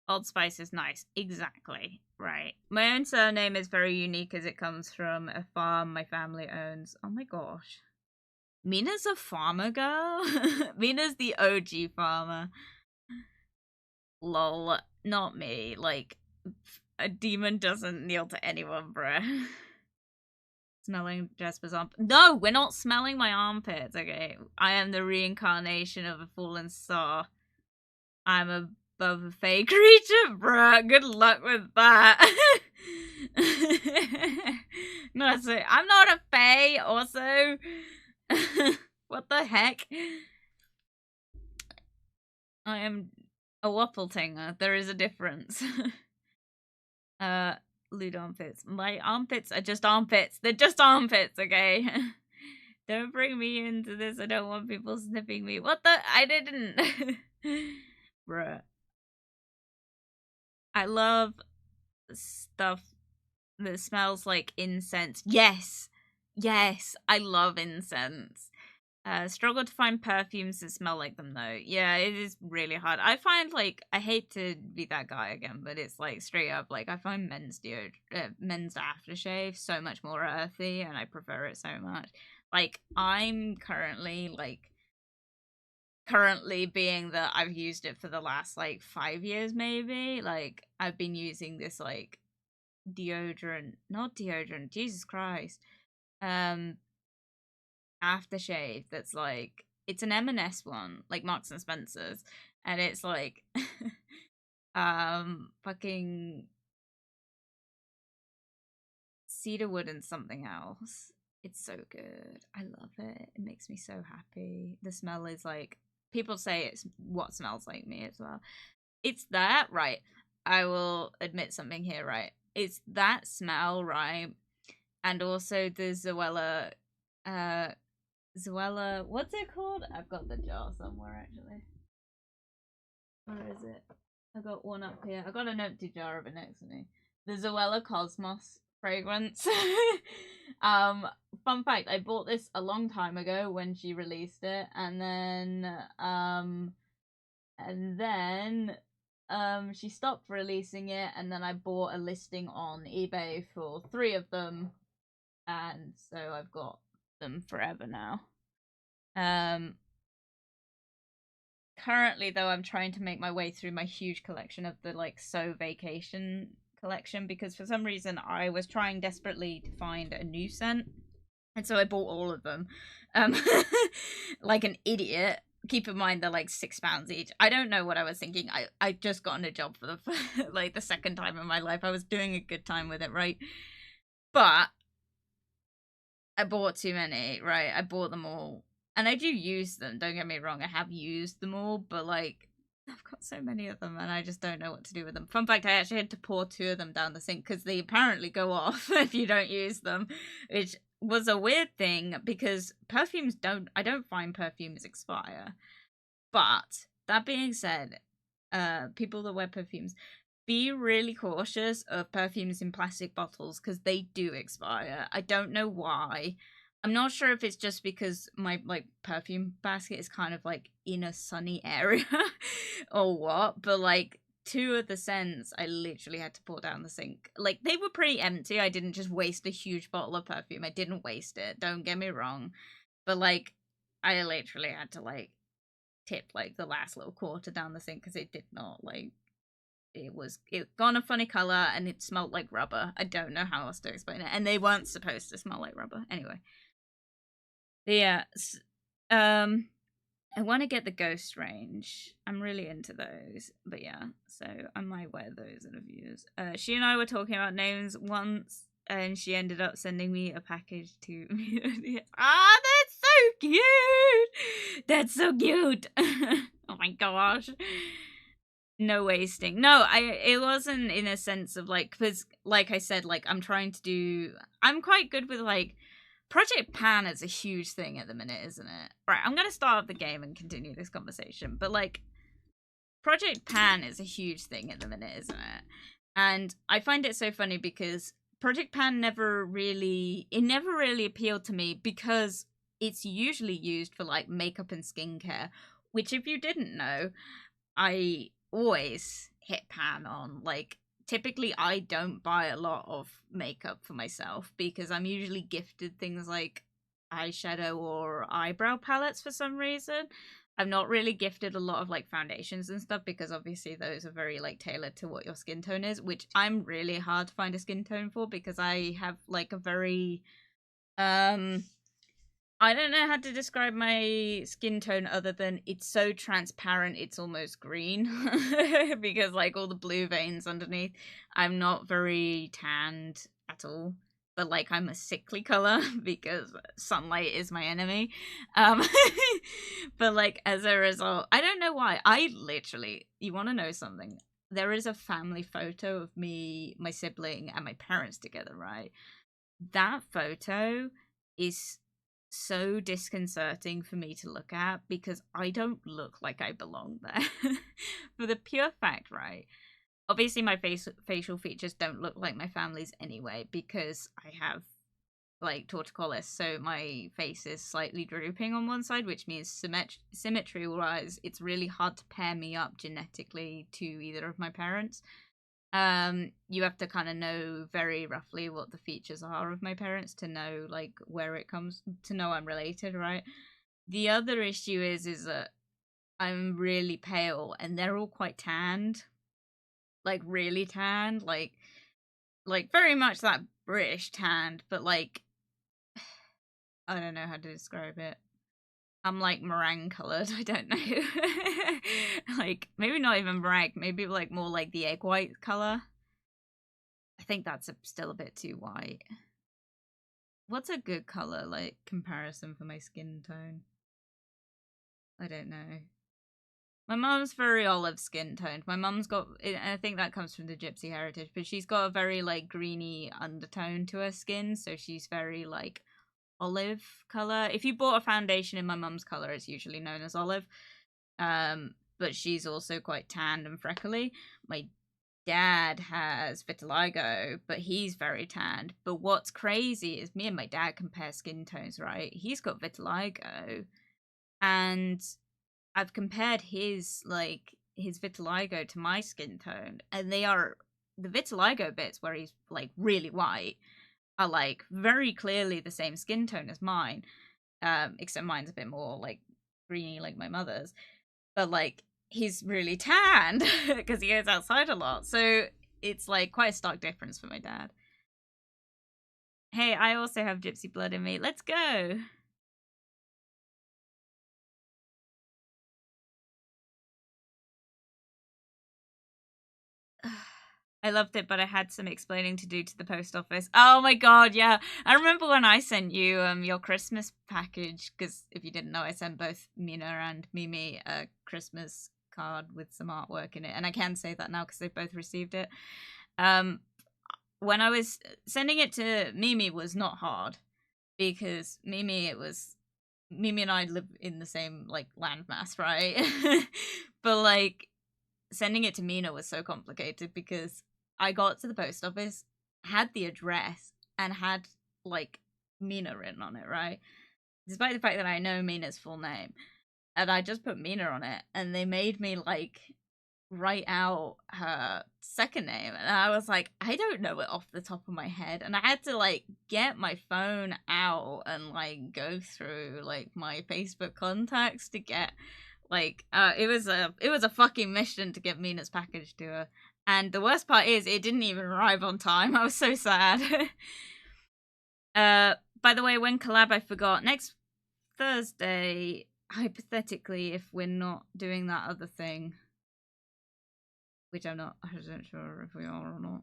Speaker 1: Old Spice is nice. Exactly. Right. My own surname is very unique as it comes from a farm my family owns. Oh my gosh. Mina's a farmer girl? Mina's the OG farmer. Lol. Not me. Like, a demon doesn't kneel to anyone, bruh. Smelling Jasper's armpit. No, we're not smelling my armpits, okay? I am the reincarnation of a fallen star. I'm above a fey creature, bruh. Good luck with that. No, so I'm not a fey, also. What the heck? I am a waffletinger. There is a difference. Lewd armpits. My armpits are just armpits. They're just armpits, okay? Don't bring me into this. I don't want people sniffing me. What the? I didn't. Bruh. I love stuff that smells like incense. Yes. Yes. I love incense. Struggle to find perfumes that smell like them though. Yeah, it is really hard. I find, like, I hate to be that guy again, but it's like straight up, like, I find men's men's aftershave so much more earthy, and I prefer it so much. Like, I'm currently being that I've used it for the last like 5 years maybe. Like, I've been using this like not deodorant, Jesus Christ. Aftershave that's like, it's an M&S one, like Marks and Spencer's, and it's like fucking cedarwood and something else. It's so good. I love it. It makes me so happy. The smell is like, people say it's what smells like me as well. It's that, right? I will admit something here, right? It's that smell, right? And also the Zoella, what's it called? I've got the jar somewhere actually. Where is it? I got one up here. I got an empty jar of it next to me. The Zoella Cosmos fragrance. Fun fact, I bought this a long time ago when she released it, and then she stopped releasing it, and then I bought a listing on eBay for 3 of them, and so I've got them forever now. Currently though, I'm trying to make my way through my huge collection of the like So Vacation collection, because for some reason I was trying desperately to find a new scent, and so I bought all of them. Like an idiot. Keep in mind they're like £6 each. I don't know what I was thinking. I just gotten a job for the like the second time in my life. I was doing a good time with it, right? But I bought too many, right? I bought them all. And I do use them, don't get me wrong, I have used them all, but like, I've got so many of them and I just don't know what to do with them. Fun fact, I actually had to pour 2 of them down the sink because they apparently go off if you don't use them, which was a weird thing because I don't find perfumes expire. But that being said, people that wear perfumes, be really cautious of perfumes in plastic bottles because they do expire. I don't know why. I'm not sure if it's just because my like perfume basket is kind of like in a sunny area or what, but like 2 of the scents I literally had to pour down the sink. Like they were pretty empty. I didn't just waste a huge bottle of perfume. I didn't waste it. Don't get me wrong. But like I literally had to like tip like the last little quarter down the sink because it did not like it got a funny color and it smelled like rubber. I don't know how else to explain it. And they weren't supposed to smell like rubber. Anyway. Yeah. I want to get the ghost range. I'm really into those. But yeah, so I might wear those in a few. She and I were talking about names once and she ended up sending me a package to ah, that's so cute. That's so cute. Oh my gosh. No wasting. No, it wasn't in a sense of like, because like I said, like I'm quite good with like Project Pan is a huge thing at the minute, isn't it? Right, I'm gonna start up the game and continue this conversation, but like Project Pan is a huge thing at the minute, isn't it? And I find it so funny because Project Pan never really appealed to me because it's usually used for like makeup and skincare, which if you didn't know, I always hit pan on. Like typically I don't buy a lot of makeup for myself because I'm usually gifted things like eyeshadow or eyebrow palettes for some reason. I'm not really gifted a lot of like foundations and stuff because obviously those are very like tailored to what your skin tone is, which I'm really hard to find a skin tone for because I have like a very I don't know how to describe my skin tone other than it's so transparent it's almost green because like all the blue veins underneath. I'm not very tanned at all, but like I'm a sickly color because sunlight is my enemy. Um but like as a result, I don't know why. I literally, you want to know something? There is a family photo of me, my sibling, and my parents together, right? That photo is so disconcerting for me to look at because I don't look like I belong there. For the pure fact, right? Obviously, my facial features don't look like my family's anyway because I have like torticollis, so my face is slightly drooping on one side, which means symmetry wise, it's really hard to pair me up genetically to either of my parents. You have to kind of know very roughly what the features are of my parents to know like where it comes to know I'm related, right? The other issue is that I'm really pale and they're all quite tanned, like really tanned, like very much that British tanned, but like I don't know how to describe it. I'm like meringue colored. I don't know. Like maybe not even meringue. Maybe like more like the egg white color. I think that's still a bit too white. What's a good color like comparison for my skin tone? I don't know. My mum's very olive skin toned. My mum's got, I think that comes from the gypsy heritage, but she's got a very like greeny undertone to her skin, so she's very like olive color. If you bought a foundation in my mum's color, it's usually known as olive. But she's also quite tanned and freckly. My dad has vitiligo, but he's very tanned. But what's crazy is me and my dad compare skin tones, right? He's got vitiligo, and I've compared his vitiligo to my skin tone, and they are the vitiligo bits where he's like really white are like very clearly the same skin tone as mine, except mine's a bit more like greeny like my mother's, but like he's really tanned because he goes outside a lot, so it's like quite a stark difference for my dad. Hey, I also have gypsy blood in me. Let's go. I loved it, but I had some explaining to do to the post office. Oh my god, yeah. I remember when I sent you your Christmas package, because if you didn't know, I sent both Mina and Mimi a Christmas card with some artwork in it, and I can say that now because they've both received it. When I was sending it to Mimi was not hard, because Mimi and I live in the same like landmass, right? But like sending it to Mina was so complicated because I got to the post office, had the address, and had like Mina written on it, right? Despite the fact that I know Mina's full name. And I just put Mina on it, and they made me like write out her second name, and I was like, I don't know it off the top of my head, and I had to like get my phone out and like go through like my Facebook contacts to get like it was a fucking mission to get Mina's package to her. And the worst part is it didn't even arrive on time. I was so sad. By the way, when collab, I forgot, next Thursday, hypothetically, if we're not doing that other thing, which I'm not 100% sure if we are or not.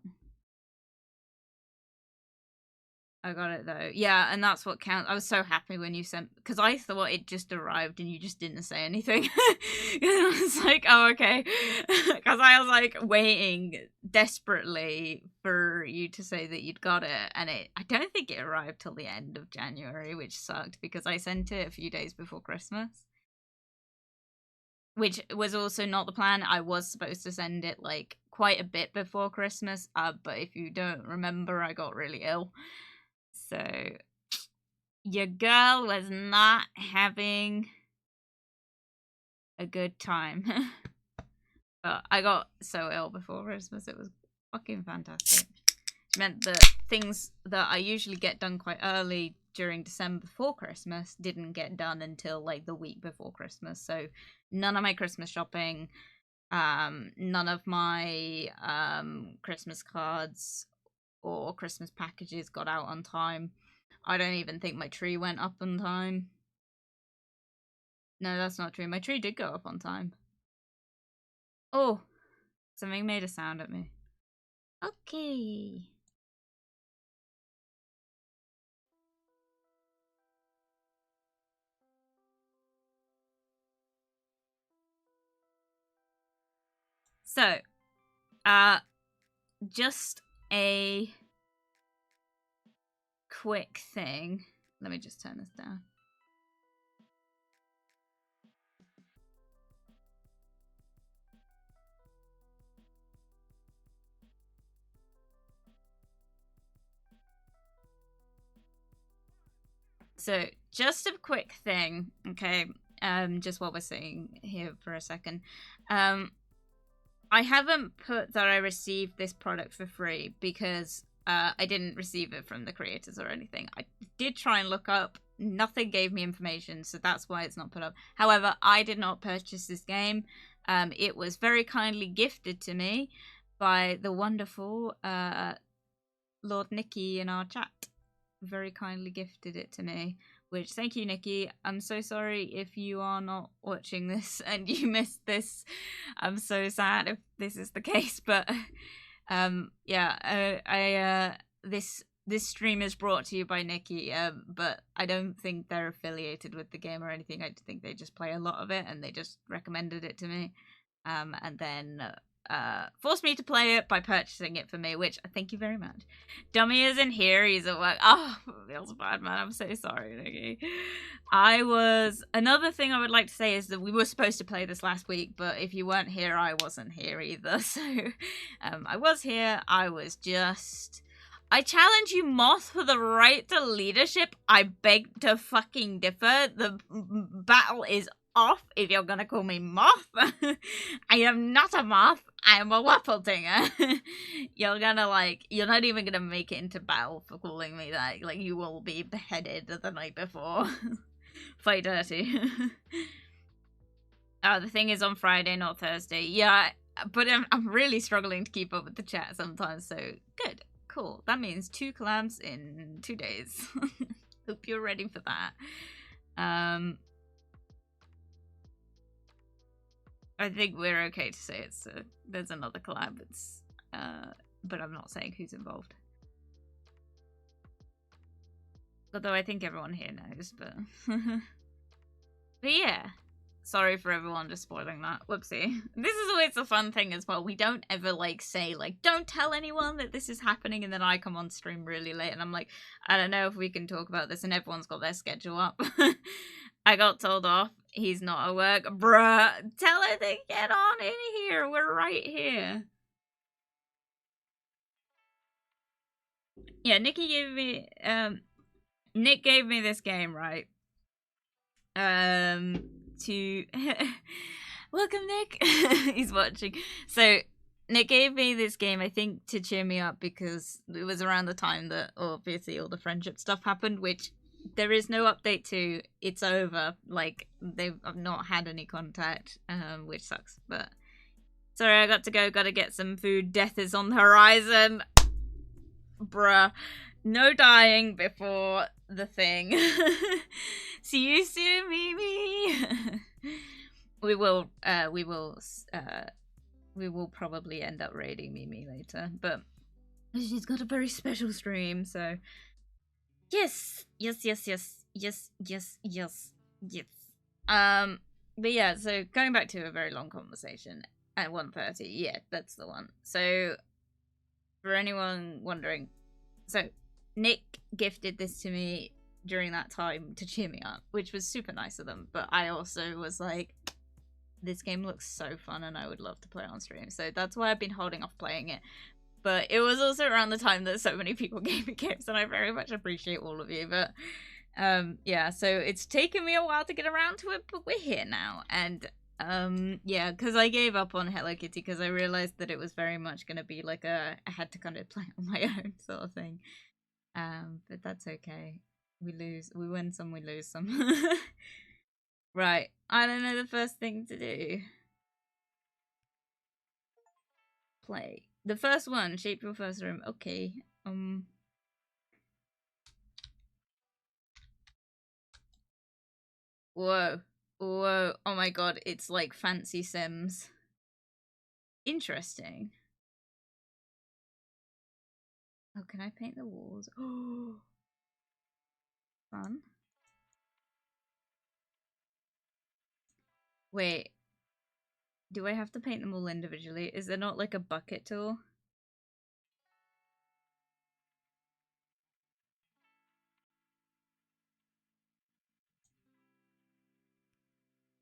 Speaker 1: I got it though. Yeah, and that's what counts. I was so happy when you sent, because I thought it just arrived and you just didn't say anything. And I was like, oh, okay. Because I was like waiting desperately for you to say that you'd got it. And I don't think it arrived till the end of January, which sucked because I sent it a few days before Christmas. Which was also not the plan. I was supposed to send it like quite a bit before Christmas. But if you don't remember, I got really ill. So, your girl was not having a good time. But I got so ill before Christmas, it was fucking fantastic. It meant that things that I usually get done quite early during December before Christmas didn't get done until like the week before Christmas. So, none of my Christmas shopping, none of my Christmas cards or Christmas packages got out on time. I don't even think my tree went up on time. No, that's not true. My tree did go up on time. Oh, something made a sound at me. Okay. So, just a quick thing. Let me just turn this down. So, just a quick thing, okay? Just what we're saying here for a second. I haven't put that I received this product for free because I didn't receive it from the creators or anything. I did try and look up. Nothing gave me information, so that's why it's not put up. However, I did not purchase this game. It was very kindly gifted to me by the wonderful Lord Nikki in our chat. Very kindly gifted it to me. Which, thank you, Nikki. I'm so sorry if you are not watching this and you missed this. I'm so sad if this is the case, but yeah, this stream is brought to you by Nikki, but I don't think they're affiliated with the game or anything. I think they just play a lot of it and they just recommended it to me, and then forced me to play it by purchasing it for me, which thank you very much. Dummy isn't here, he's at work. Oh, feels bad, man. I'm so sorry, Nikki. Another thing I would like to say is that we were supposed to play this last week, but if you weren't here, I wasn't here either. So I was here. I challenge you, Moth, for the right to leadership. I beg to fucking differ. The battle is off if you're gonna call me Moth. I am not a moth. I am a waffle dinger. You're not even gonna make it into battle for calling me that. Like, you will be beheaded the night before. Fight dirty. The thing is on Friday, not Thursday. Yeah, but I'm really struggling to keep up with the chat sometimes, so good. Cool. That means 2 collabs in 2 days. Hope you're ready for that. I think we're okay to say there's another collab. But I'm not saying who's involved. Although I think everyone here knows, but but yeah. Sorry for everyone just spoiling that. Whoopsie. This is always a fun thing as well. We don't ever like say like, don't tell anyone that this is happening, and then I come on stream really late and I'm like, I don't know if we can talk about this, and everyone's got their schedule up. I got told off. He's not at work. Bruh. Tell her to get on in here. We're right here. Yeah, Nick gave me this game, right? To welcome Nick. He's watching. So Nick gave me this game, I think, to cheer me up, because it was around the time that obviously all the friendship stuff happened, which there is no update to. It's over. Like, I've not had any contact, which sucks, but sorry, I got to go. Gotta get some food. Death is on the horizon. Bruh. No dying before the thing. See you soon, Mimi. we will probably end up raiding Mimi later, but she's got a very special stream, so yes. But yeah, so going back to a very long conversation at 1:30, yeah, that's the one. So for anyone wondering, so Nick gifted this to me during that time to cheer me up, which was super nice of them, but I also was like, this game looks so fun and I would love to play it on stream, so that's why I've been holding off playing it. But it was also around the time that so many people gave me gifts, and I very much appreciate all of you. But yeah, so it's taken me a while to get around to it, but we're here now. And yeah, because I gave up on Hello Kitty because I realized that it was very much going to be like I had to kind of play it on my own sort of thing. But that's okay. We win some, we lose some. Right, I don't know the first thing to do. Play. The first one, shape your first room. Okay. Whoa. Whoa. Oh my god, it's like fancy Sims. Interesting. Oh, can I paint the walls? Oh. Fun. Wait. Do I have to paint them all individually? Is there not like a bucket tool?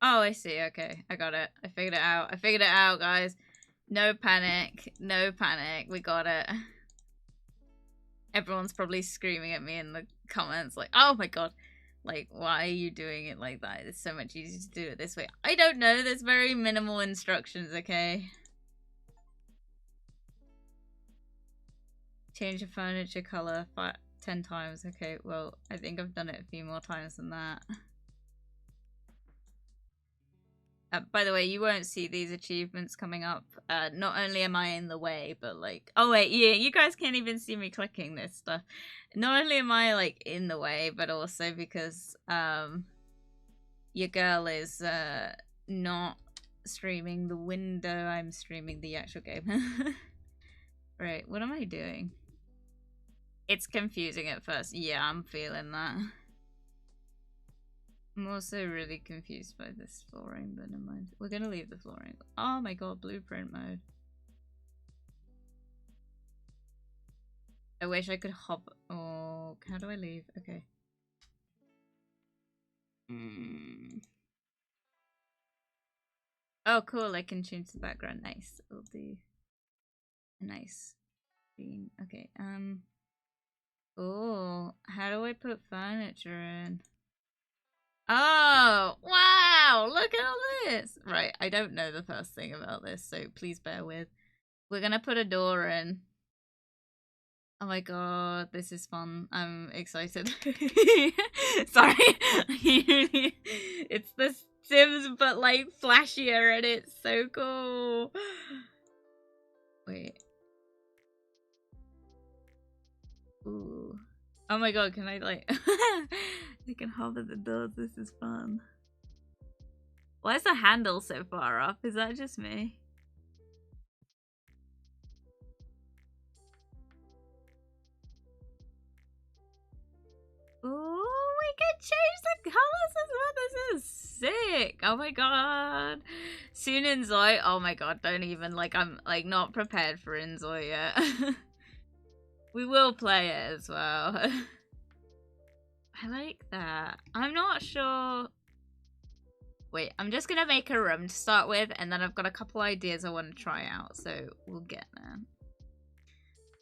Speaker 1: Oh, I see. Okay, I got it. I figured it out. I figured it out, guys. No panic. No panic. We got it. Everyone's probably screaming at me in the comments like, oh my god, like, why are you doing it like that? It's so much easier to do it this way. I don't know. There's very minimal instructions, okay? Change the furniture color 10 times. Okay, well, I think I've done it a few more times than that. By the way, you won't see these achievements coming up. Not only am I in the way, but like... Oh wait, yeah, you guys can't even see me clicking this stuff. Not only am I like in the way, but also because your girl is not streaming the window, I'm streaming the actual game. Right, what am I doing? It's confusing at first. Yeah, I'm feeling that. I'm also really confused by this flooring, but never mind. We're gonna leave the flooring. Oh my god, blueprint mode. I wish I could hop. Oh, how do I leave? Okay. Oh, cool. I can change the background. Nice. We'll do a nice green. Okay. Oh, how do I put furniture in? Oh, wow, look at all this. Right, I don't know the first thing about this, so please bear with. We're gonna put a door in. Oh my god, this is fun. I'm excited. Sorry. It's the Sims, but like flashier, and it's so cool. Wait. Ooh. Oh my god, can I like... I can hover the doors, this is fun. Why is the handle so far up? Is that just me? Ooh, we can change the colors as well, this is sick! Oh my god. Soon Inzoi. Oh my god, don't even, like, I'm, like, not prepared for Inzoi yet. We will play it as well. I like that. I'm not sure. Wait, I'm just gonna make a room to start with, and then I've got a couple ideas I want to try out, so we'll get there.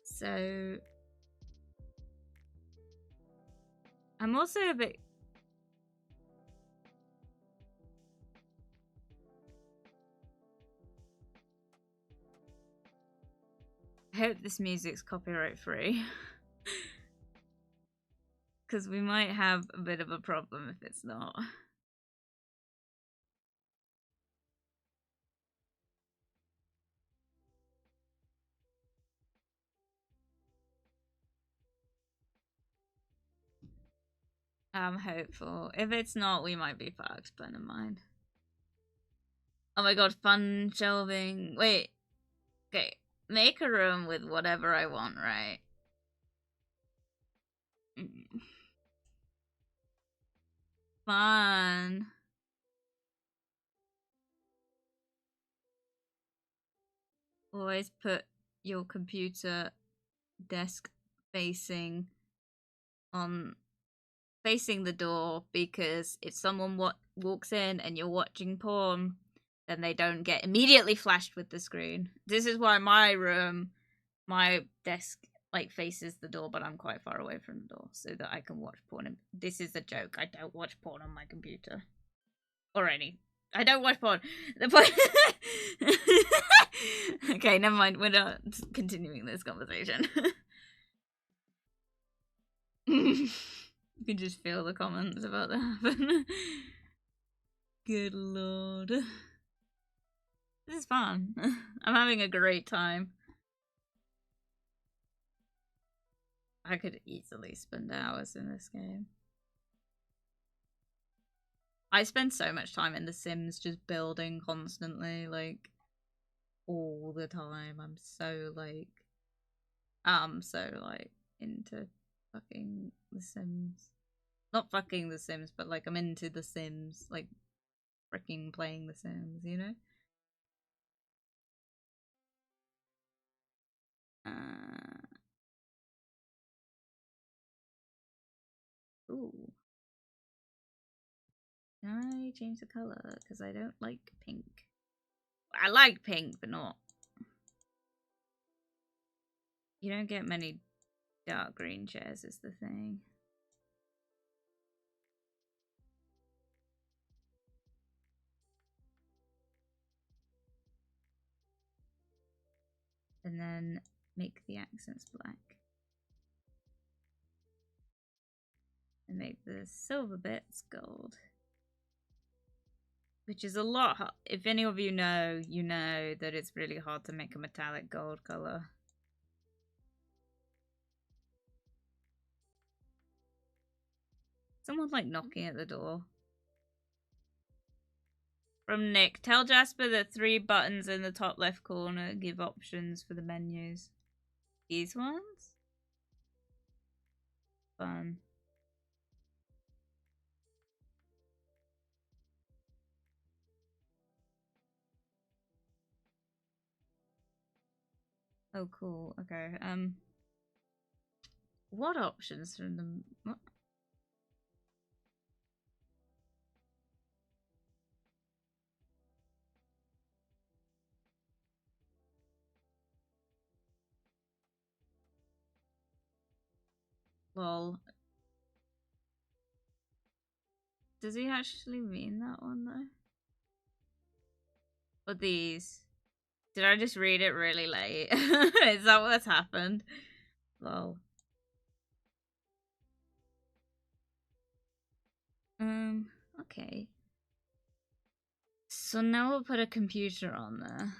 Speaker 1: So I'm also a bit... I hope this music's copyright free. Because we might have a bit of a problem if it's not. I'm hopeful. If it's not, we might be fucked, but never mind. Oh my god, fun shelving. Wait. Okay. Make a room with whatever I want, right? Fun. Always put your computer desk facing the door, because if someone walks in and you're watching porn, then they don't get immediately flashed with the screen. This is why my desk like faces the door, but I'm quite far away from the door so that I can watch porn. This is a joke. I don't watch porn on my computer. Or any. I don't watch porn. The point. Okay, never mind. We're not continuing this conversation. You can just feel the comments about to happen. Good lord. This is fun. I'm having a great time. I could easily spend hours in this game. I spend so much time in The Sims just building constantly, like, all the time. I'm so, like, into fucking The Sims. Not fucking The Sims, but, like, I'm into The Sims. Like, freaking playing The Sims, you know? Ooh. Can I change the color? Because I don't like pink. I like pink, but not. You don't get many dark green chairs, is the thing. And then make the accents black. And make the silver bits gold. Which is a lot hard. If any of you know, you know that it's really hard to make a metallic gold color. Someone like knocking at the door. From Nick, tell Jasper that 3 buttons in the top left corner give options for the menus. These ones? Fun. Oh, cool. Okay. What options from them? What? Lol. Does he actually mean that one though? Or these? Did I just read it really late? Is that what's happened? Lol. Okay. So now we'll put a computer on there.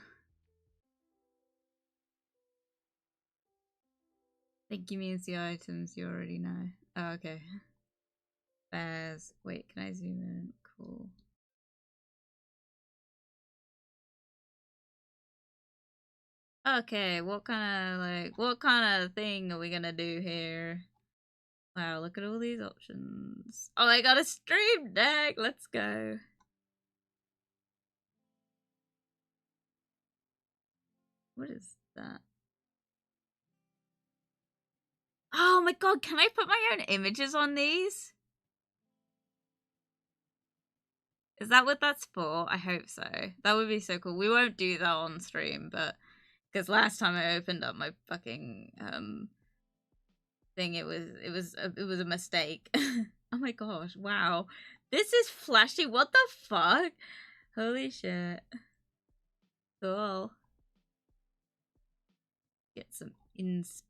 Speaker 1: Thank you means the items you already know. Oh, okay. Bears. Wait, can I zoom in? Cool. Okay, what kind of thing are we gonna do here? Wow, look at all these options. Oh, I got a stream deck. Let's go. What is that? Oh my god, can I put my own images on these? Is that what that's for? I hope so. That would be so cool. We won't do that on stream, but because last time I opened up my fucking thing, it was a mistake. Oh my gosh! Wow, this is flashy. What the fuck? Holy shit! Cool. Get some inspiration.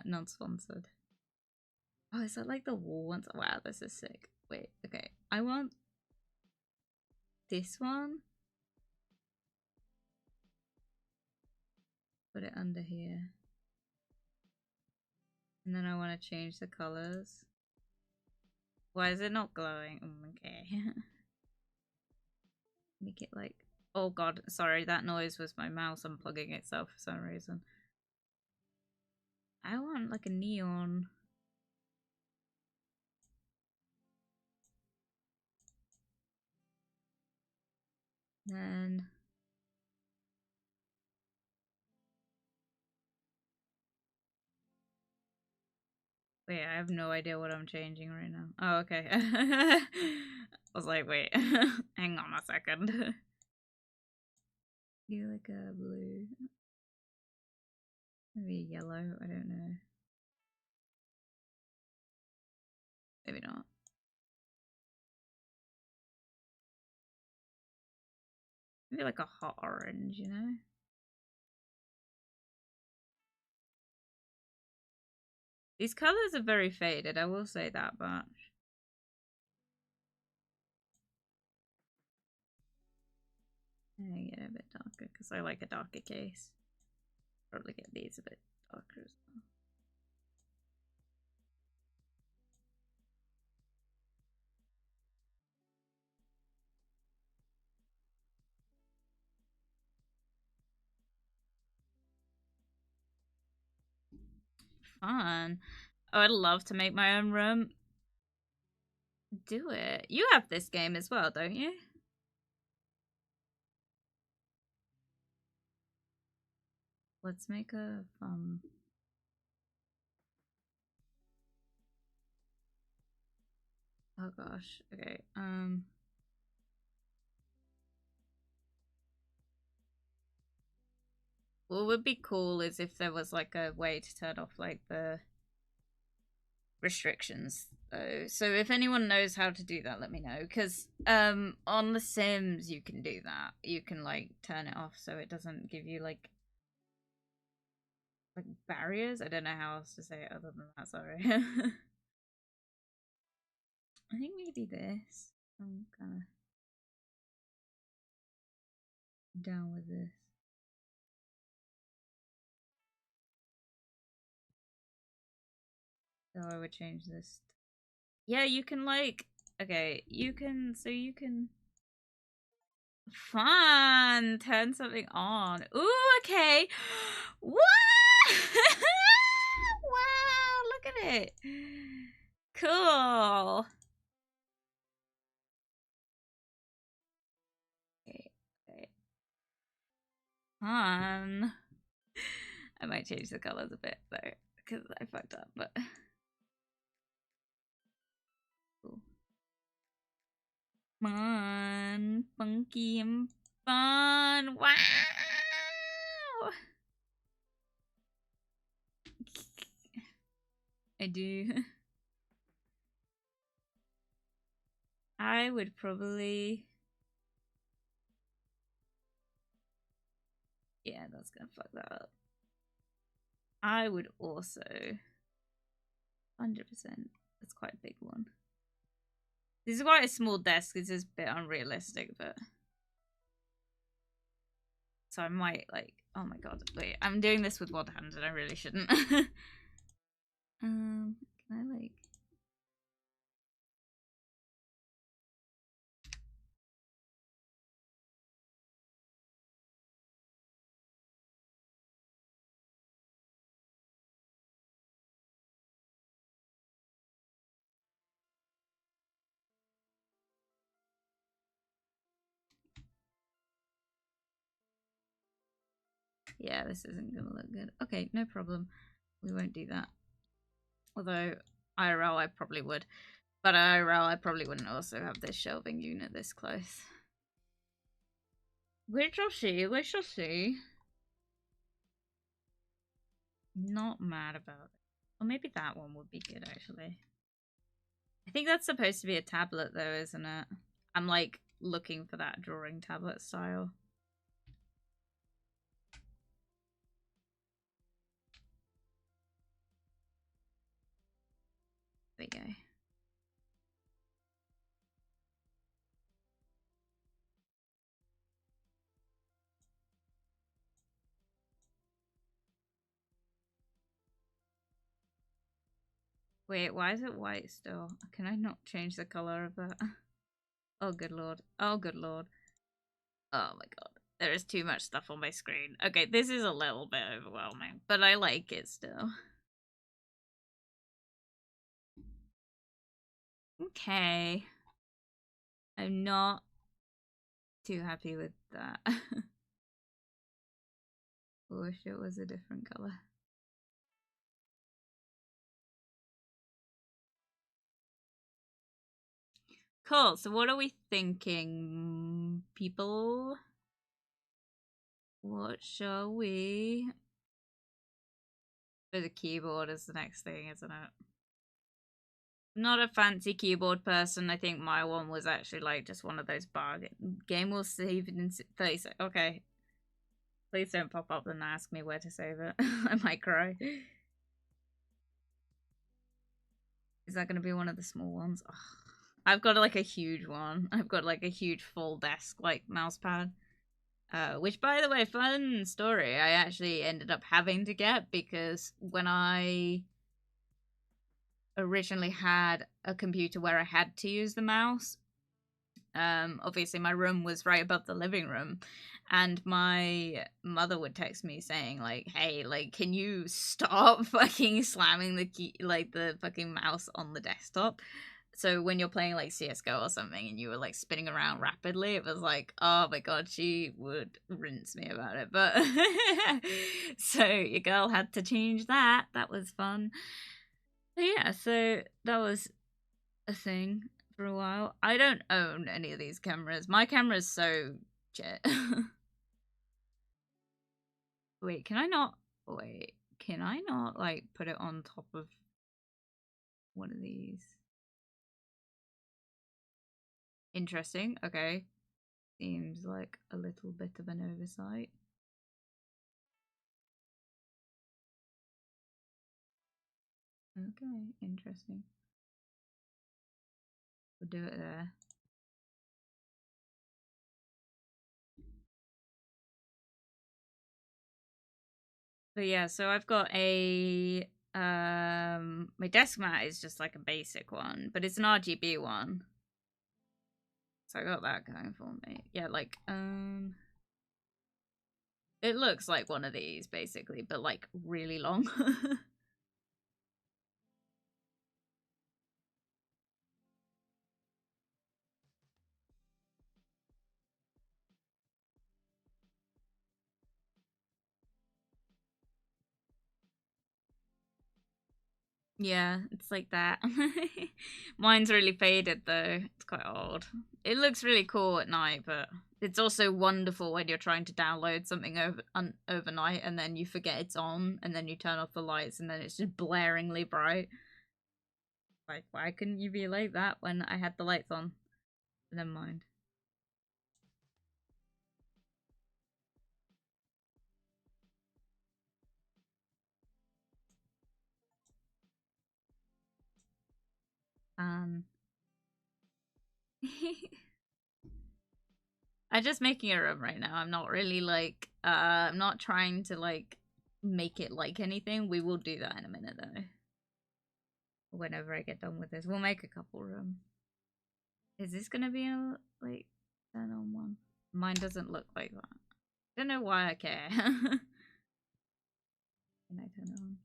Speaker 1: Not sponsored. Oh, is that like the wall ones? Wow, this is sick. Wait, okay. I want this one. Put it under here. And then I want to change the colors. Why is it not glowing? Okay. Make it like... Oh god, sorry, that noise was my mouse unplugging itself for some reason. I want like a neon. Then... Wait, I have no idea what I'm changing right now. Oh, okay. I was like, wait, hang on a second. Do like a blue. Maybe a yellow, I don't know. Maybe not. Maybe like a hot orange, you know? These colors are very faded, I will say that much. I get it a bit darker because I like a darker case. Probably get these a bit darker as well. Fun. Oh, I'd love to make my own room. Do it. You have this game as well, don't you? Let's make a oh gosh. Okay. What would be cool is if there was like a way to turn off like the restrictions though. So if anyone knows how to do that, let me know. Because on The Sims you can do that. You can like turn it off so it doesn't give you like barriers. I don't know how else to say it other than that, sorry. I think maybe this. I'm kinda down with this. So I would change this. Yeah, you can like okay, you can fun turn something on. Ooh, okay. What? Wow, look at it. Cool. Okay, okay. Fun. I might change the colors a bit though, because I fucked up, but cool. Fun, funky and fun. Wow. I do. I would probably... Yeah, that's gonna fuck that up. I would also... 100%. That's quite a big one. This is quite a small desk. This is a bit unrealistic, but... So I might, like... Oh my god, wait. I'm doing this with one hand and I really shouldn't. Can I, like... Yeah, this isn't gonna look good. Okay, no problem. We won't do that. Although IRL I probably would. But IRL I probably wouldn't also have this shelving unit this close. We shall see, we shall see. Not mad about it. Or maybe that one would be good actually. I think that's supposed to be a tablet though, isn't it? I'm like looking for that drawing tablet style. There we go. Wait, why is it white still? Can I not change the color of that? Oh, good lord. Oh, good lord. Oh my god. There is too much stuff on my screen. Okay, this is a little bit overwhelming, but I like it still. Okay. I'm not too happy with that. Wish it was a different color. Cool, so what are we thinking, people? What shall we... For the keyboard is the next thing, isn't it? I'm not a fancy keyboard person. I think my one was actually like just one of those bargain. Game will save it in 30 seconds. Okay. Please don't pop up and ask me where to save it. I might cry. Is that going to be one of the small ones? Ugh. I've got like a huge one. I've got like a huge full desk like mouse pad. Which, by the way, fun story, I actually ended up having to get because when I originally had a computer where I had to use the mouse, obviously my room was right above the living room, and my mother would text me saying like, hey, like, can you stop fucking slamming the key, like the fucking mouse on the desktop? So when you're playing like CSGO or something and you were like spinning around rapidly, it was like, oh my god, she would rinse me about it. But so your girl had to change that. That was fun. But yeah, so that was a thing for a while. I don't own any of these cameras. My camera's so shit. Wait, can I not? Wait, can I not like put it on top of one of these? Interesting. Okay. Seems like a little bit of an oversight. Okay, interesting. We'll do it there. But yeah, so I've got a my desk mat is just like a basic one, but it's an RGB one. So I got that going for me. Yeah, like it looks like one of these basically, but like really long. Yeah, it's like that. Mine's really faded though. It's quite old. It looks really cool at night, but it's also wonderful when you're trying to download something overnight and then you forget it's on and then you turn off the lights and then it's just blaringly bright. Like, why couldn't you be like that when I had the lights on? Never mind. Um I'm just making a room right now. I'm not really like I'm not trying to like make it like anything. We will do that in a minute though. Whenever I get done with this. We'll make a couple rooms. Is this gonna be a like turn on one? Mine doesn't look like that. Don't know why I care. Can I turn it on?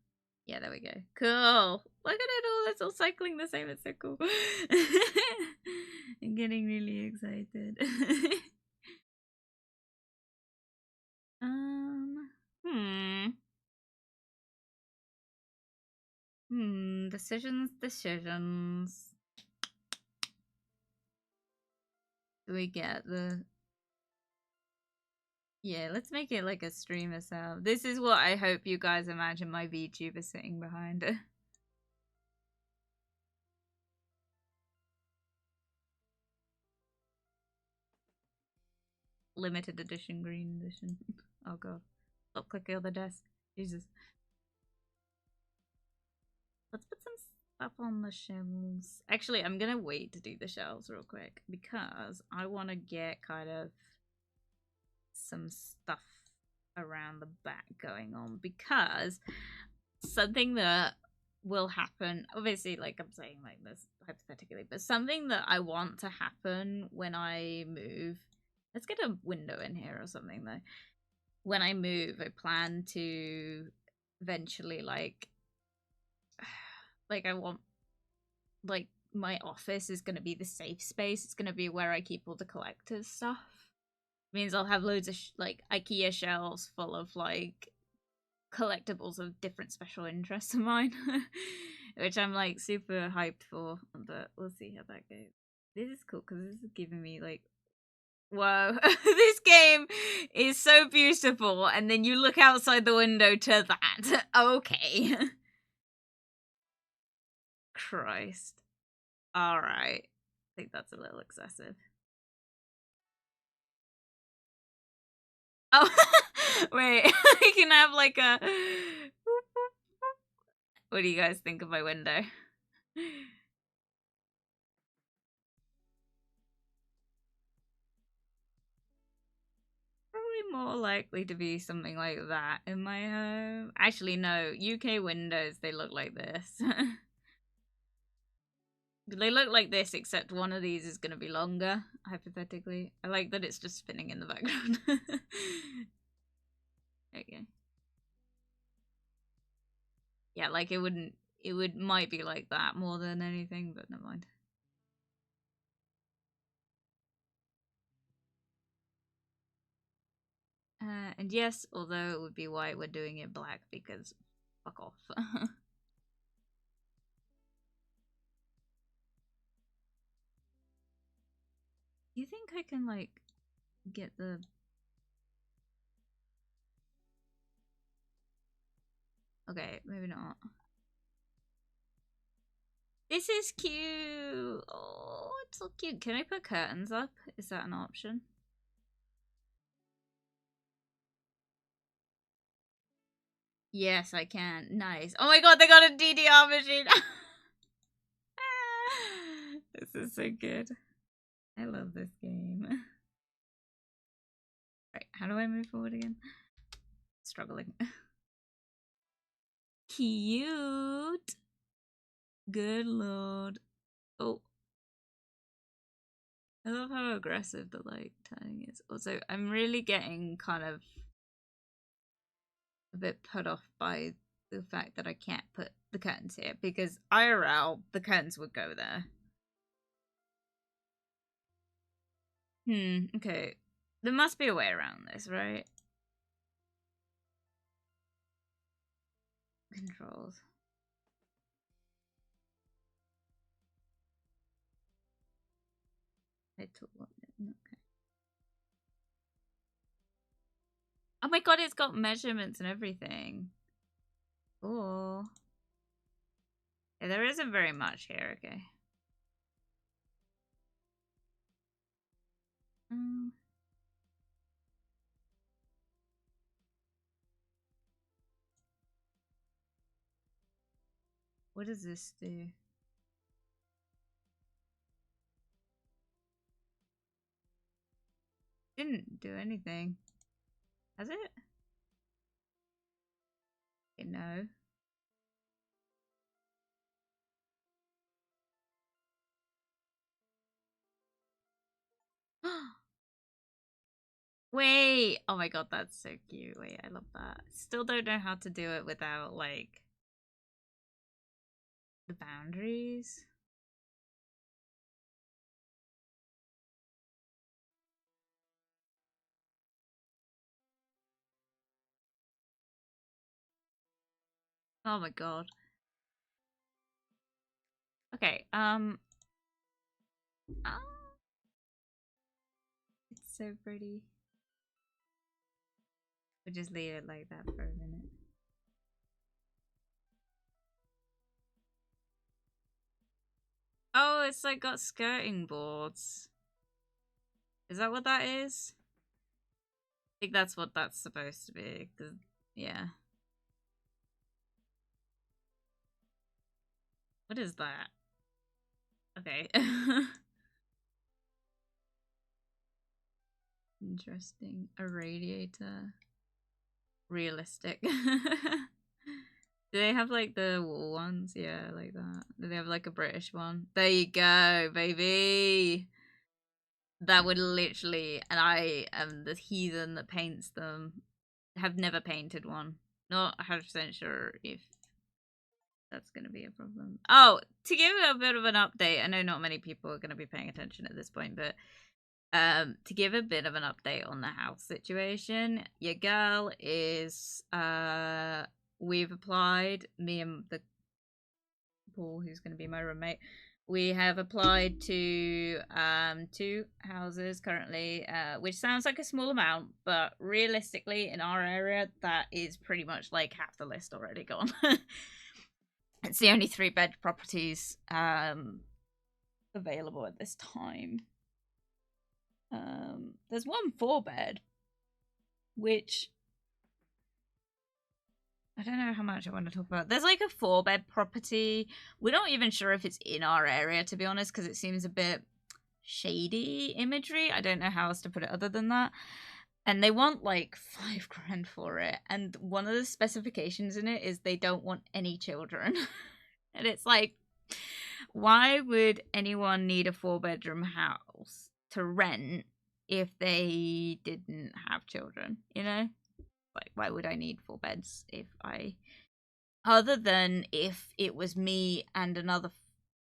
Speaker 1: Yeah, there we go. Cool. Look at it all. It's all cycling the same. It's so cool. I'm getting really excited. Hmm. Decisions. Do we get the... Yeah, let's make it like a streamer sound. This is what I hope you guys imagine my VTuber sitting behind it. Limited edition, green edition. Oh god. Stop clicking on the desk. Jesus. Let's put some stuff on the shelves. Actually, I'm gonna wait to do the shelves real quick because I want to get kind of some stuff around the back going on, because something that will happen, obviously, like I'm saying like this hypothetically, but something that I want to happen when I move, let's get a window in here or something though. When I move, I plan to eventually like I want, like, my office is going to be the safe space. It's going to be where I keep all the collector's stuff. Means I'll have loads of like IKEA shelves full of like collectibles of different special interests of mine, which I'm like super hyped for. But we'll see how that goes. This is cool because this is giving me like, whoa, this game is so beautiful, and then you look outside the window to that. Okay. Christ. All right. I think that's a little excessive. Oh, wait. I can have like a... What do you guys think of my window? Probably more likely to be something like that in my home. Actually, no. UK windows, they look like this. They look like this, except one of these is going to be longer, hypothetically. I like that it's just spinning in the background. Okay. Yeah, like it might be like that more than anything, but never mind. And yes, although it would be white, we're doing it black because fuck off. Do you think I can, like, get the... Okay, maybe not. This is cute! Oh, it's so cute. Can I put curtains up? Is that an option? Yes, I can. Nice. Oh my god, they got a DDR machine! This is so good. I love this game. Right, how do I move forward again? Struggling. Cute! Good lord. Oh. I love how aggressive the like turning is. Also, I'm really getting kind of a bit put off by the fact that I can't put the curtains here, because IRL, the curtains would go there. Okay. There must be a way around this, right? Controls. I took one. Okay. Oh my god, it's got measurements and everything. Oh. Yeah, there isn't very much here, okay. What does this do? Didn't do anything. Has it? Okay, no. Wait! Oh my god, that's so cute. Wait, I love that. Still don't know how to do it without, like, the boundaries. Oh my god. Okay, it's so pretty. We'll just leave it like that for a minute. Oh, it's like got skirting boards. Is that what that is? I think that's what that's supposed to be. Yeah. What is that? Okay. Interesting. A radiator. Realistic. Do they have like the wool ones? Yeah, like that. Do they have like a British one? There you go, baby. That would literally, and I am the heathen that paints them. Have never painted one. Not 100% sure if that's going to be a problem. Oh, to give a bit of an update, I know not many people are going to be paying attention at this point, but to give a bit of an update on the house situation, your girl is we've applied, me and the Paul, who's going to be my roommate, we have applied to 2 houses currently, which sounds like a small amount, but realistically in our area that is pretty much like half the list already gone. It's the only 3-bed properties available at this time. There's one 4-bed, which I don't know how much I want to talk about. There's like a 4-bed property. We're not even sure if it's in our area, to be honest, because it seems a bit shady imagery. I don't know how else to put it other than that. And they want like 5 grand for it. And one of the specifications in it is they don't want any children. And it's like, why would anyone need a 4-bedroom house to rent if they didn't have children, you know? Like, why would I need 4 beds if I... Other than if it was me and another,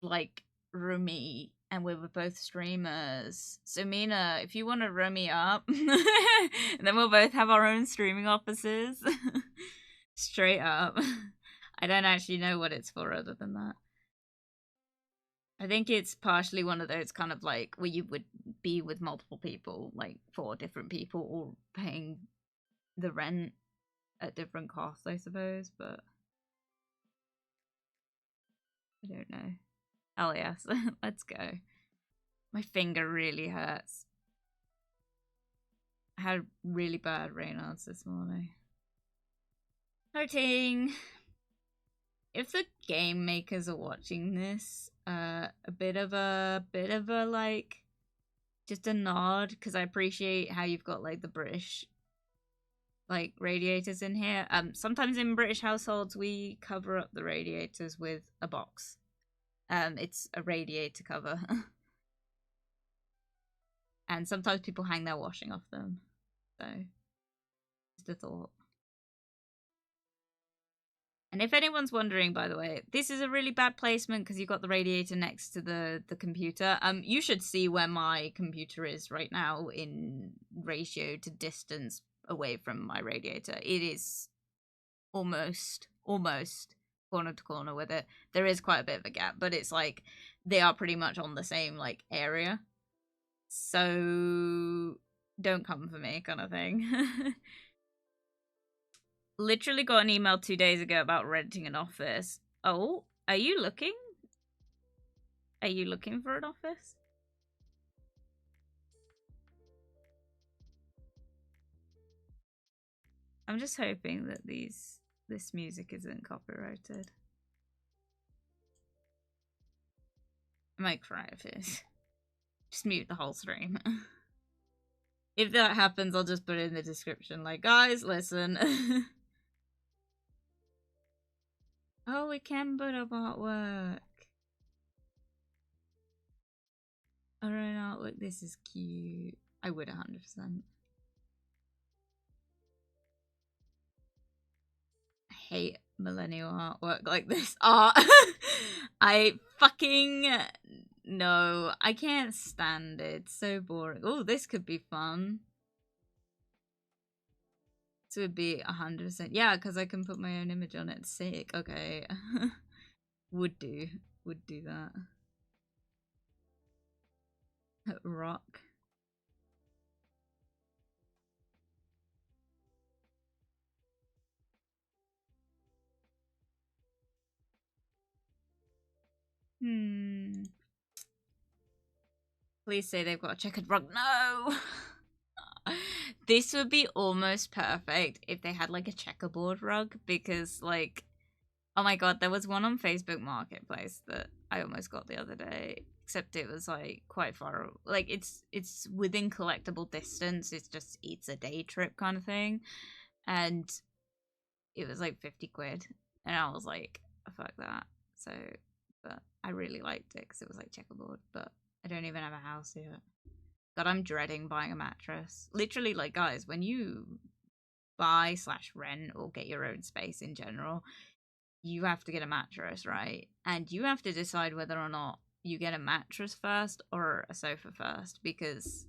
Speaker 1: like, roomie, and we were both streamers. So, Mina, if you want to room me up, then we'll both have our own streaming offices. Straight up. I don't actually know what it's for other than that. I think it's partially one of those kind of, like, where you would be with multiple people, like, 4 different people, all paying the rent at different costs, I suppose, but I don't know. Oh yes, let's go. My finger really hurts. I had really bad Raynaud's this morning. Hurting. If the game makers are watching this, a bit of a like, just a nod, because I appreciate how you've got like the British like radiators in here. Sometimes in British households we cover up the radiators with a box. It's a radiator cover. And sometimes people hang their washing off them. So just a thought. And if anyone's wondering, by the way, this is a really bad placement because you've got the radiator next to the computer. You should see where my computer is right now in ratio to distance away from my radiator. It is almost corner to corner with it. There is quite a bit of a gap, but it's like they are pretty much on the same like area. So don't come for me, kind of thing. Literally got an email 2 days ago about renting an office. Oh, are you looking? Are you looking for an office? I'm just hoping that this music isn't copyrighted. I might cry if it is. Just mute the whole stream. If that happens, I'll just put it in the description. Like, guys, listen. Oh, we can put up artwork. Alright, artwork. This is cute. I would 100%. I hate millennial artwork like this. Art. I fucking... No, I can't stand it. It's so boring. Oh, this could be fun. This would be 100%. Yeah, because I can put my own image on it. Sick. Okay. Would do that. Rock. Please say they've got a checkered rug. No! This would be almost perfect if they had like a checkerboard rug, because like, oh my god, there was one on Facebook Marketplace that I almost got the other day, except it was like quite far, like it's within collectible distance, it's a day trip kind of thing, and it was like 50 quid, and I was like, fuck that. So, but I really liked it because it was like checkerboard, but I don't even have a house yet. God, I'm dreading buying a mattress. Literally, like, guys, when you buy / rent or get your own space in general, you have to get a mattress, right? And you have to decide whether or not you get a mattress first or a sofa first, because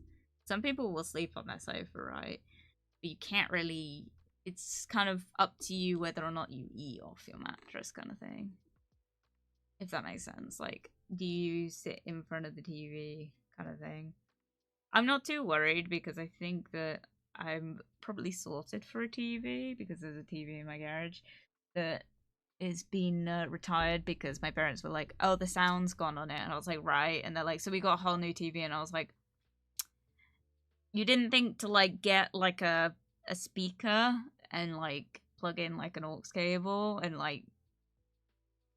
Speaker 1: some people will sleep on their sofa, right? But you can't really, it's kind of up to you whether or not you eat off your mattress kind of thing. If that makes sense. Like, do you sit in front of the TV kind of thing? I'm not too worried because I think that I'm probably sorted for a TV, because there's a TV in my garage that is being retired because my parents were like, oh, the sound's gone on it. And I was like, right. And they're like, so we got a whole new TV. And I was like, you didn't think to like get like a speaker and like plug in like an aux cable and like,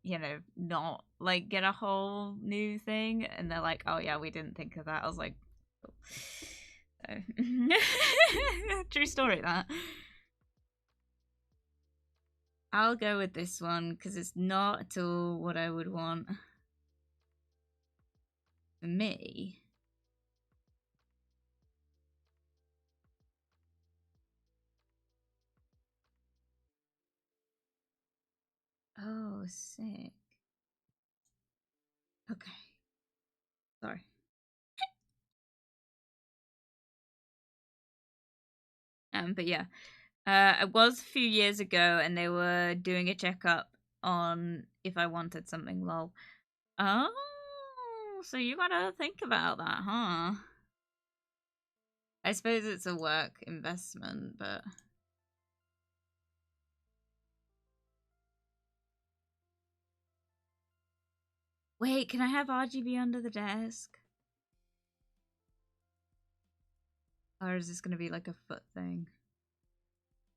Speaker 1: you know, not like get a whole new thing? And they're like, oh yeah, we didn't think of that. I was like, oh. So true story, that. I'll go with this one because it's not at all what I would want for me. Oh, sick. Okay. Sorry. But yeah. It was a few years ago and they were doing a checkup on if I wanted something, lol. Oh, so you gotta think about that, huh? I suppose it's a work investment, but... Wait, can I have RGB under the desk? Or is this gonna be like a foot thing?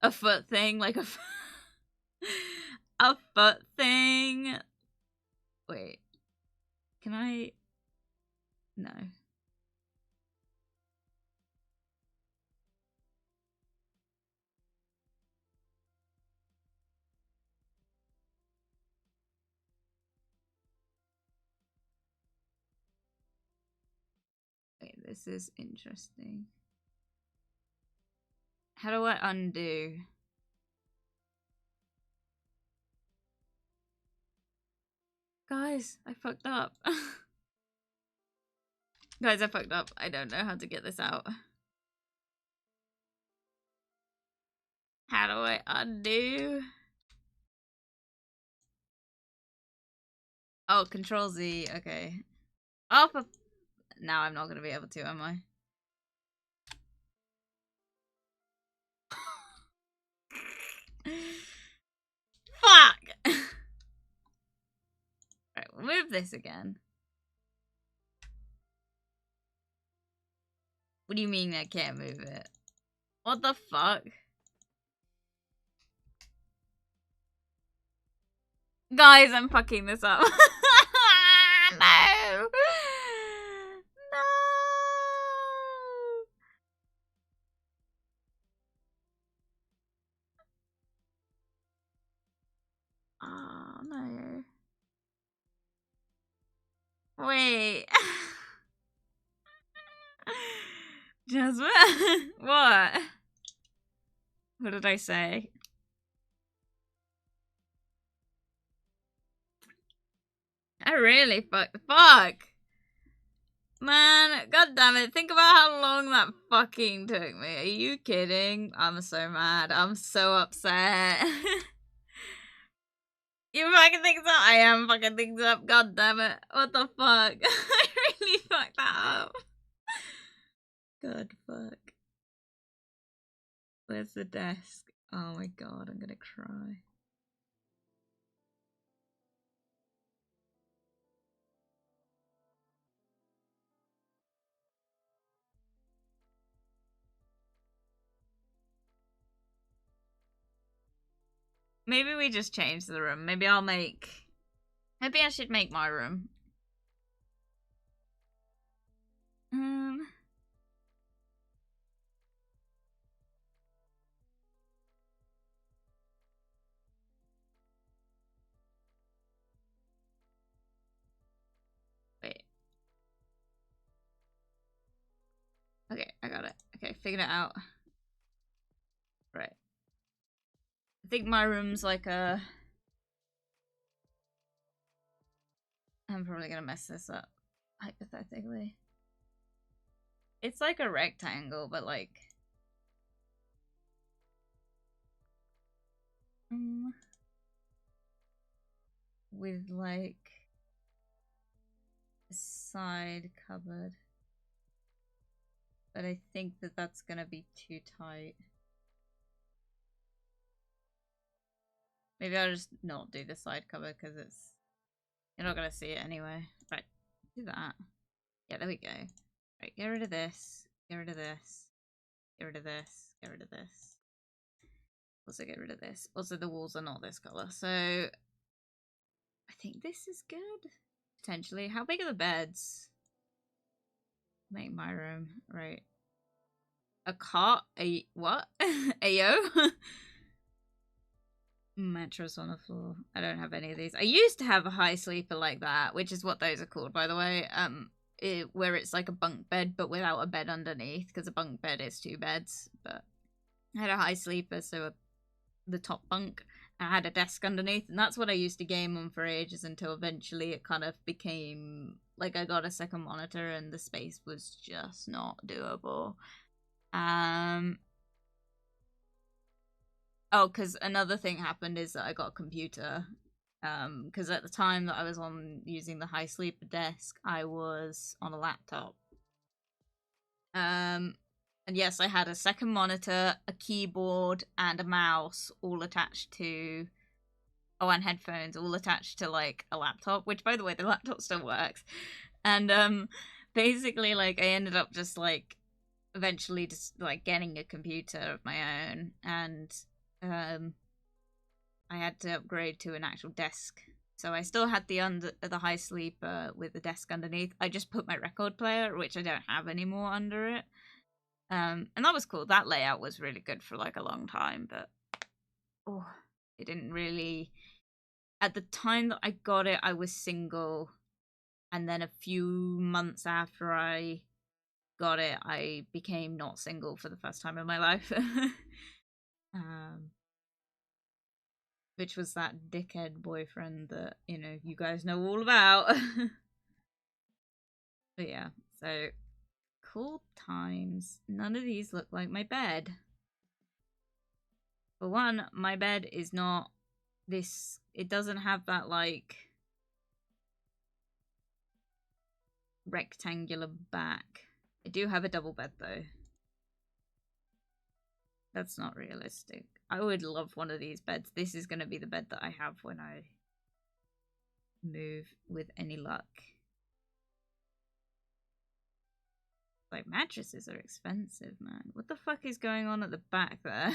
Speaker 1: A foot thing? Like a... a foot thing? Wait. Can I... No. Wait, this is interesting. How do I undo? Guys, I fucked up. Guys, I fucked up. I don't know how to get this out. How do I undo? Oh, Control Z. Okay. Oh, now I'm not going to be able to, am I? Fuck! Right, we'll move this again. What do you mean I can't move it? What the fuck? Guys, I'm fucking this up. No! No! Oh, no. Wait. Jasper? What? What did I say? I really fuck. Man, god damn it, think about how long that fucking took me. Are you kidding? I'm so mad. I'm so upset. You fucking things up? I am fucking things up. God damn it. What the fuck? I really fucked that up. God fuck. Where's the desk? Oh my god, I'm gonna cry. Maybe we just change the room. Maybe I should make my room. Wait. Okay, I got it. Okay, figured it out. Right. I think my room's like a... I'm probably gonna mess this up, hypothetically. It's like a rectangle, but like... with like... a side cupboard. But I think that that's gonna be too tight. Maybe I'll just not do the side cover because it's... You're not gonna see it anyway. Right, do that. Yeah, there we go. Right, get rid of this. Get rid of this. Get rid of this. Get rid of this. Also get rid of this. Also, the walls are not this color, so... I think this is good. Potentially. How big are the beds? Make my room. Right. A cot? A... what? Ayo? Mattress on the floor. I don't have any of these. I used to have a high sleeper like that, which is what those are called, by the way. Where it's like a bunk bed, but without a bed underneath, because a bunk bed is 2 beds. But I had a high sleeper, so the top bunk. I had a desk underneath, and that's what I used to game on for ages until eventually it kind of became like I got a second monitor, and the space was just not doable. Oh, because another thing happened is that I got a computer. Because at the time that I was on using the high sleeper desk, I was on a laptop. And yes, I had a second monitor, a keyboard, and a mouse all attached to... Oh, and headphones all attached to, like, a laptop. Which, by the way, the laptop still works. And, basically, like, I ended up just, like, eventually just, like, getting a computer of my own. And... I had to upgrade to an actual desk. So I still had the high sleeper with the desk underneath. I just put my record player, which I don't have anymore, under it. And that was cool. That layout was really good for like a long time, but it didn't really... At the time that I got it, I was single. And then a few months after I got it, I became not single for the first time in my life. Which was that dickhead boyfriend that, you know, you guys know all about. But yeah, so cool times. None of these look like my bed. For one, my bed is not this... It doesn't have that, like, rectangular back. I do have a double bed, though. That's not realistic. I would love one of these beds. This is going to be the bed that I have when I move, with any luck. Like, mattresses are expensive, man. What the fuck is going on at the back there?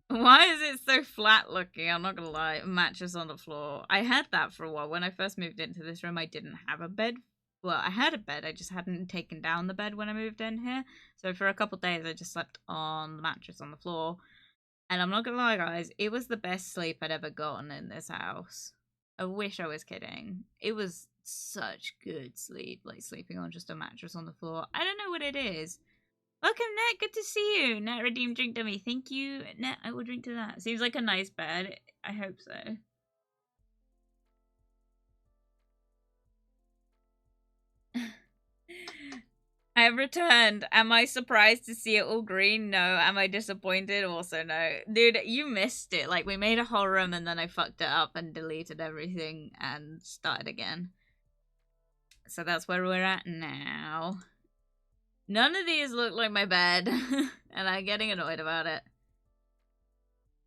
Speaker 1: Why is it so flat looking? I'm not gonna lie. A mattress on the floor. I had that for a while. When I first moved into this room, I didn't have a bed. Well, I had a bed. I just hadn't taken down the bed when I moved in here. So for a couple days, I just slept on the mattress on the floor. And I'm not gonna lie, guys. It was the best sleep I'd ever gotten in this house. I wish I was kidding. It was such good sleep, like sleeping on just a mattress on the floor. I don't know what it is. Welcome, Net. Good to see you. Net redeemed drink to me. Thank you, Net. I will drink to that. Seems like a nice bed. I hope so. I have returned. Am I surprised to see it all green? No. Am I disappointed? Also no. Dude, you missed it. Like, we made a whole room and then I fucked it up and deleted everything and started again. So that's where we're at now. None of these look like my bed. And I'm getting annoyed about it.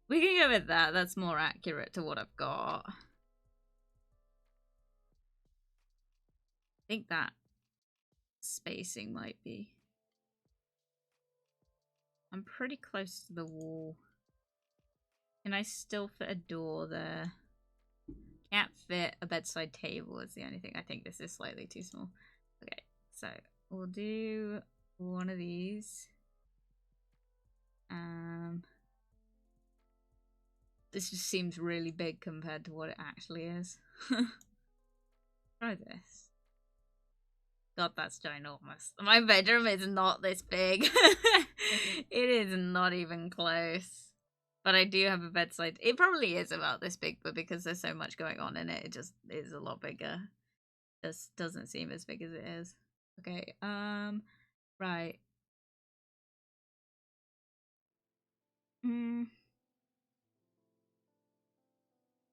Speaker 1: We can go with that. That's more accurate to what I've got. I think that spacing might be. I'm pretty close to the wall. Can I still fit a door there? Can't fit a bedside table is the only thing. I think this is slightly too small. Okay, so we'll do one of these. This just seems really big compared to what it actually is. Try this. God, that's ginormous. My bedroom is not this big. It is not even close. But I do have a bedside. It probably is about this big, but because there's so much going on in it, it just is a lot bigger. This doesn't seem as big as it is. Okay, right.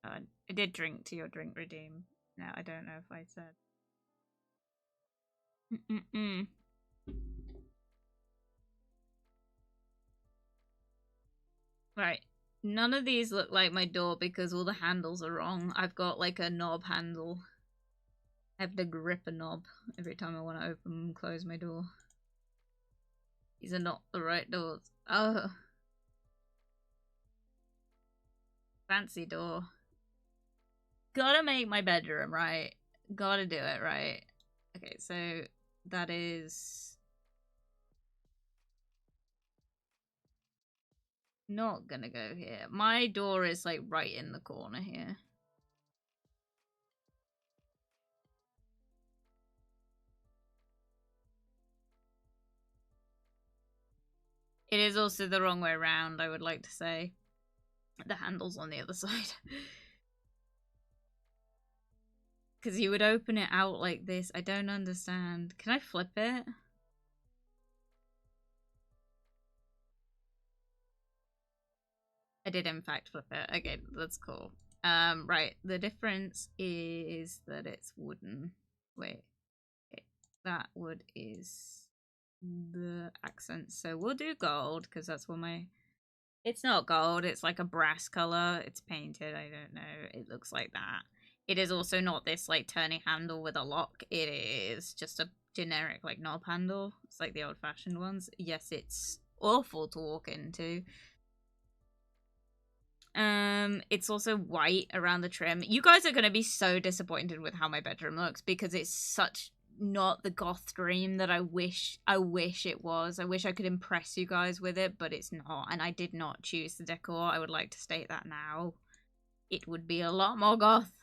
Speaker 1: I did drink to your drink redeem. No, I don't know if I said. Right. None of these look like my door because all the handles are wrong. I've got like a knob handle. I have to grip a knob every time I want to open and close my door. These are not the right doors. Oh. Fancy door. Gotta make my bedroom right. Gotta do it right. Okay, so that is not gonna go here. My door is like right in the corner here. It is also the wrong way around, I would like to say. The handle's on the other side. Because you would open it out like this. I don't understand. Can I flip it? I did in fact flip it. Okay, that's cool. Right. The difference is that it's wooden. Wait. Okay. That wood is the accent. So we'll do gold because that's what my... It's not gold. It's like a brass color. It's painted. I don't know. It looks like that. It is also not this like turny handle with a lock. It is just a generic like knob handle. It's like the old-fashioned ones. Yes, it's awful to walk into. It's also white around the trim. You guys are gonna be so disappointed with how my bedroom looks because it's such not the goth dream that I wish it was. I wish I could impress you guys with it, but it's not. And I did not choose the decor. I would like to state that now. It would be a lot more goth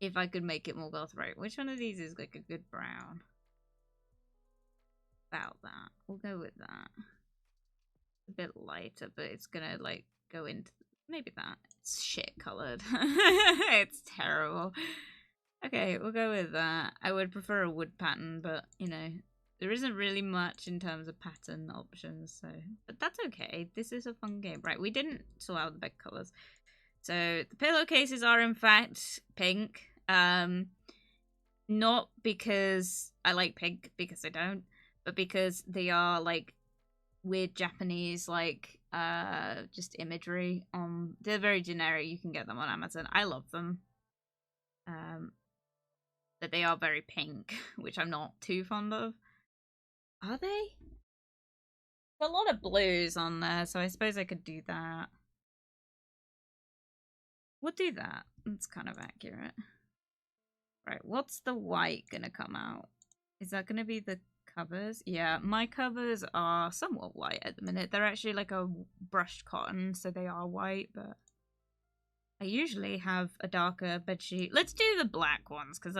Speaker 1: if I could make it more goth. Right, which one of these is like a good brown? About that. We'll go with that. A bit lighter, but it's gonna like go into maybe that. It's shit colored. It's terrible. Okay, we'll go with that. I would prefer a wood pattern, but you know, there isn't really much in terms of pattern options, so but that's okay. This is a fun game. Right, we didn't sort out the bed colors. So the pillowcases are in fact pink. Not because I like pink, because I don't, but because they are like weird Japanese like just imagery. They're very generic. You can get them on Amazon. I love them. But they are very pink, which I'm not too fond of. Are they? There's a lot of blues on there, so I suppose I could do that. We'll do that. That's kind of accurate. Right, what's the white gonna come out? Is that gonna be the covers? Yeah, my covers are somewhat white at the minute. They're actually like a brushed cotton, so they are white, but I usually have a darker bedsheet. Let's do the black ones, because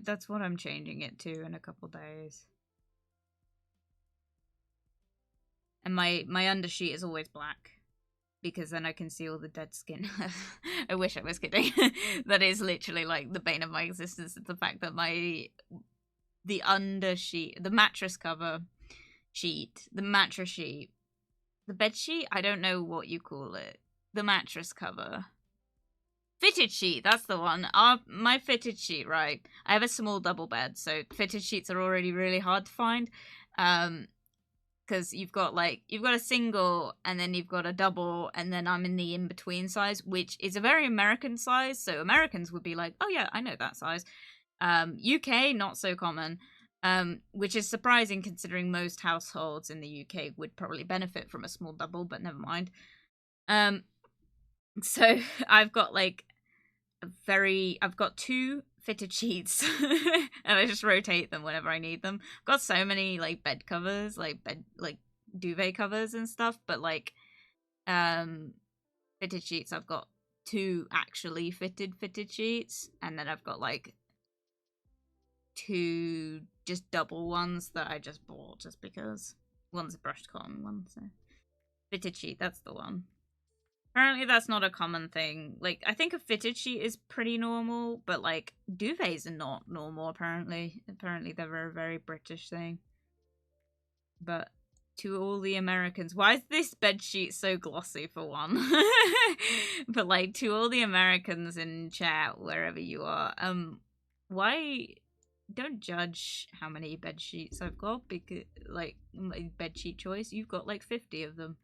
Speaker 1: that's what I'm changing it to in a couple days. And my undersheet is always black, because then I can see all the dead skin. I wish I was kidding. That is literally like the bane of my existence, is the fact that my the under sheet, the mattress cover sheet, the mattress sheet, the bed sheet. I don't know what you call it. The mattress cover. Fitted sheet, that's the one. My fitted sheet, right? I have a small double bed, so fitted sheets are already really hard to find. Because you've got a single, and then you've got a double, and then I'm in the in-between size, which is a very American size, so Americans would be like, oh yeah, I know that size. UK, not so common, which is surprising considering most households in the UK would probably benefit from a small double, but never mind. So I've got I've got 2 fitted sheets and I just rotate them whenever I need them. I've got so many bed covers, duvet covers and stuff, but fitted sheets, I've got 2 actually fitted sheets, and then I've got 2 just double ones that I just bought just because. One's a brushed cotton one, so fitted sheet, that's the one. Apparently that's not a common thing. I think a fitted sheet is pretty normal, but duvets are not normal apparently. Apparently they're a very British thing. But to all the Americans, why is this bed sheet so glossy for one? But to all the Americans in chat, wherever you are, why don't judge how many bed sheets I've got, because my bed sheet choice, you've got 50 of them.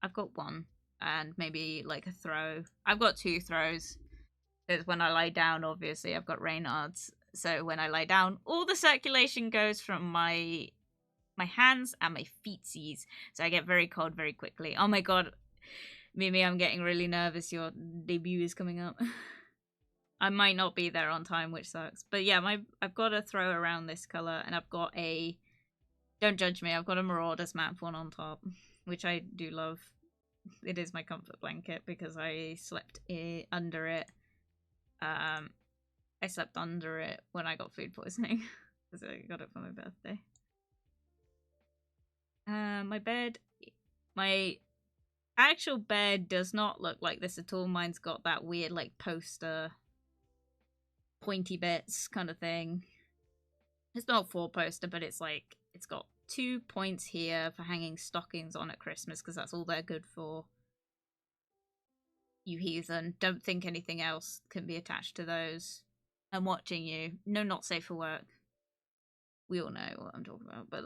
Speaker 1: I've got 1. And maybe a throw. I've got 2 throws. Because when I lie down, obviously I've got Reynards. So when I lie down, all the circulation goes from my hands and my feetsies. So I get very cold very quickly. Oh my god, Mimi, I'm getting really nervous. Your debut is coming up. I might not be there on time, which sucks. But yeah, I've got a throw around this color, and I've got a, don't judge me, I've got a Marauders map one on top, which I do love. It is my comfort blanket because I slept under it. I slept under it when I got food poisoning because I got it for my birthday. My bed, my actual bed does not look like this at all. Mine's got that weird poster pointy bits kind of thing. It's not 4-poster, but it's it's got 2 points here for hanging stockings on at Christmas, because that's all they're good for. You heathen. Don't think anything else can be attached to those. I'm watching you. No, not safe for work. We all know what I'm talking about, but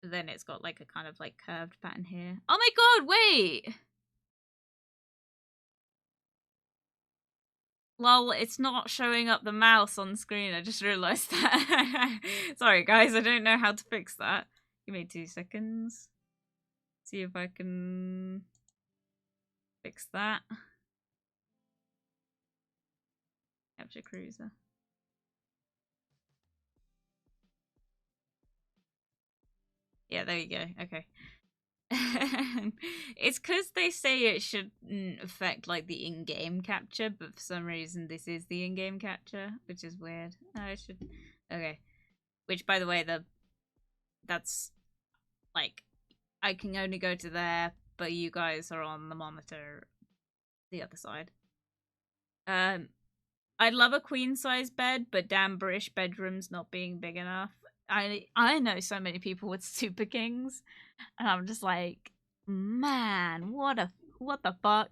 Speaker 1: then it's got a kind of curved pattern here. Oh my god, wait! Lol, it's not showing up the mouse on screen. I just realised that. Sorry guys, I don't know how to fix that. Give me 2 seconds. See if I can fix that. Capture cruiser. Yeah, there you go. Okay. It's because they say it shouldn't affect the in-game capture, but for some reason this is the in-game capture, which is weird. I should. Okay. Which, by the way, that's I can only go to there, but you guys are on the monitor, the other side. I'd love a queen size bed, but damn British bedrooms not being big enough. I know so many people with super kings, and I'm just like, man, what the fuck?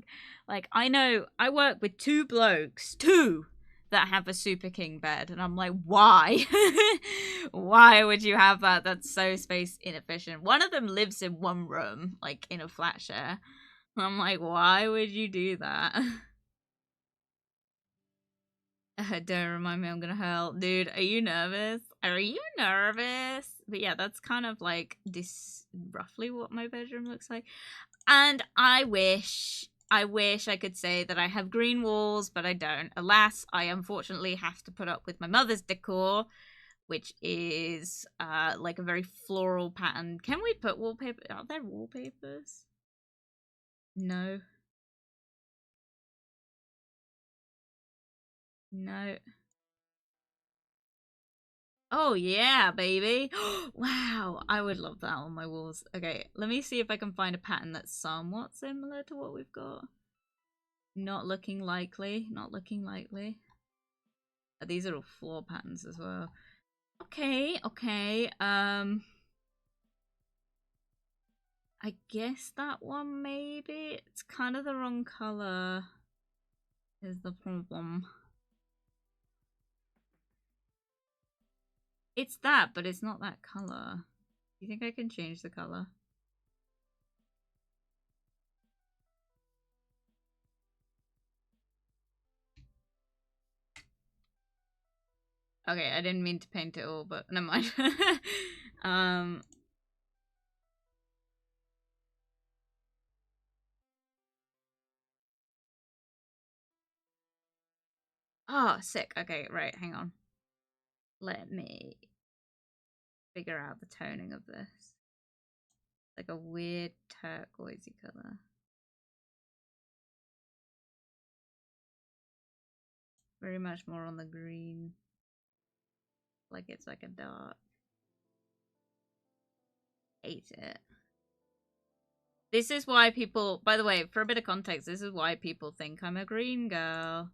Speaker 1: I know I work with 2 blokes, 2 that have a super king bed, and I'm like, why? Why would you have that? That's so space inefficient. One of them lives in 1 room, in a flat share. I'm like, why would you do that? Don't remind me, I'm gonna hurl. Dude, are you nervous? Are you nervous? But yeah, that's kind of this, roughly what my bedroom looks like. And I wish I could say that I have green walls, but I don't. Alas, I unfortunately have to put up with my mother's decor, which is a very floral pattern. Can we put wallpaper? Are there wallpapers? No. No. Oh yeah, baby. Wow, I would love that on my walls. Okay, let me see if I can find a pattern that's somewhat similar to what we've got. Not looking likely. Not looking likely. These are all floor patterns as well. Okay, okay. I guess that one maybe. It's kind of the wrong color is the problem. It's that, but it's not that color. Do you think I can change the color? Okay, I didn't mean to paint it all, but never mind. Oh, sick. Okay, right, hang on. Let me figure out the toning of this. Like a weird turquoisey color. Very much more on the green. Like it's like a dark. Hate it. This is why people, by the way, for a bit of context, this is why people think I'm a green girl.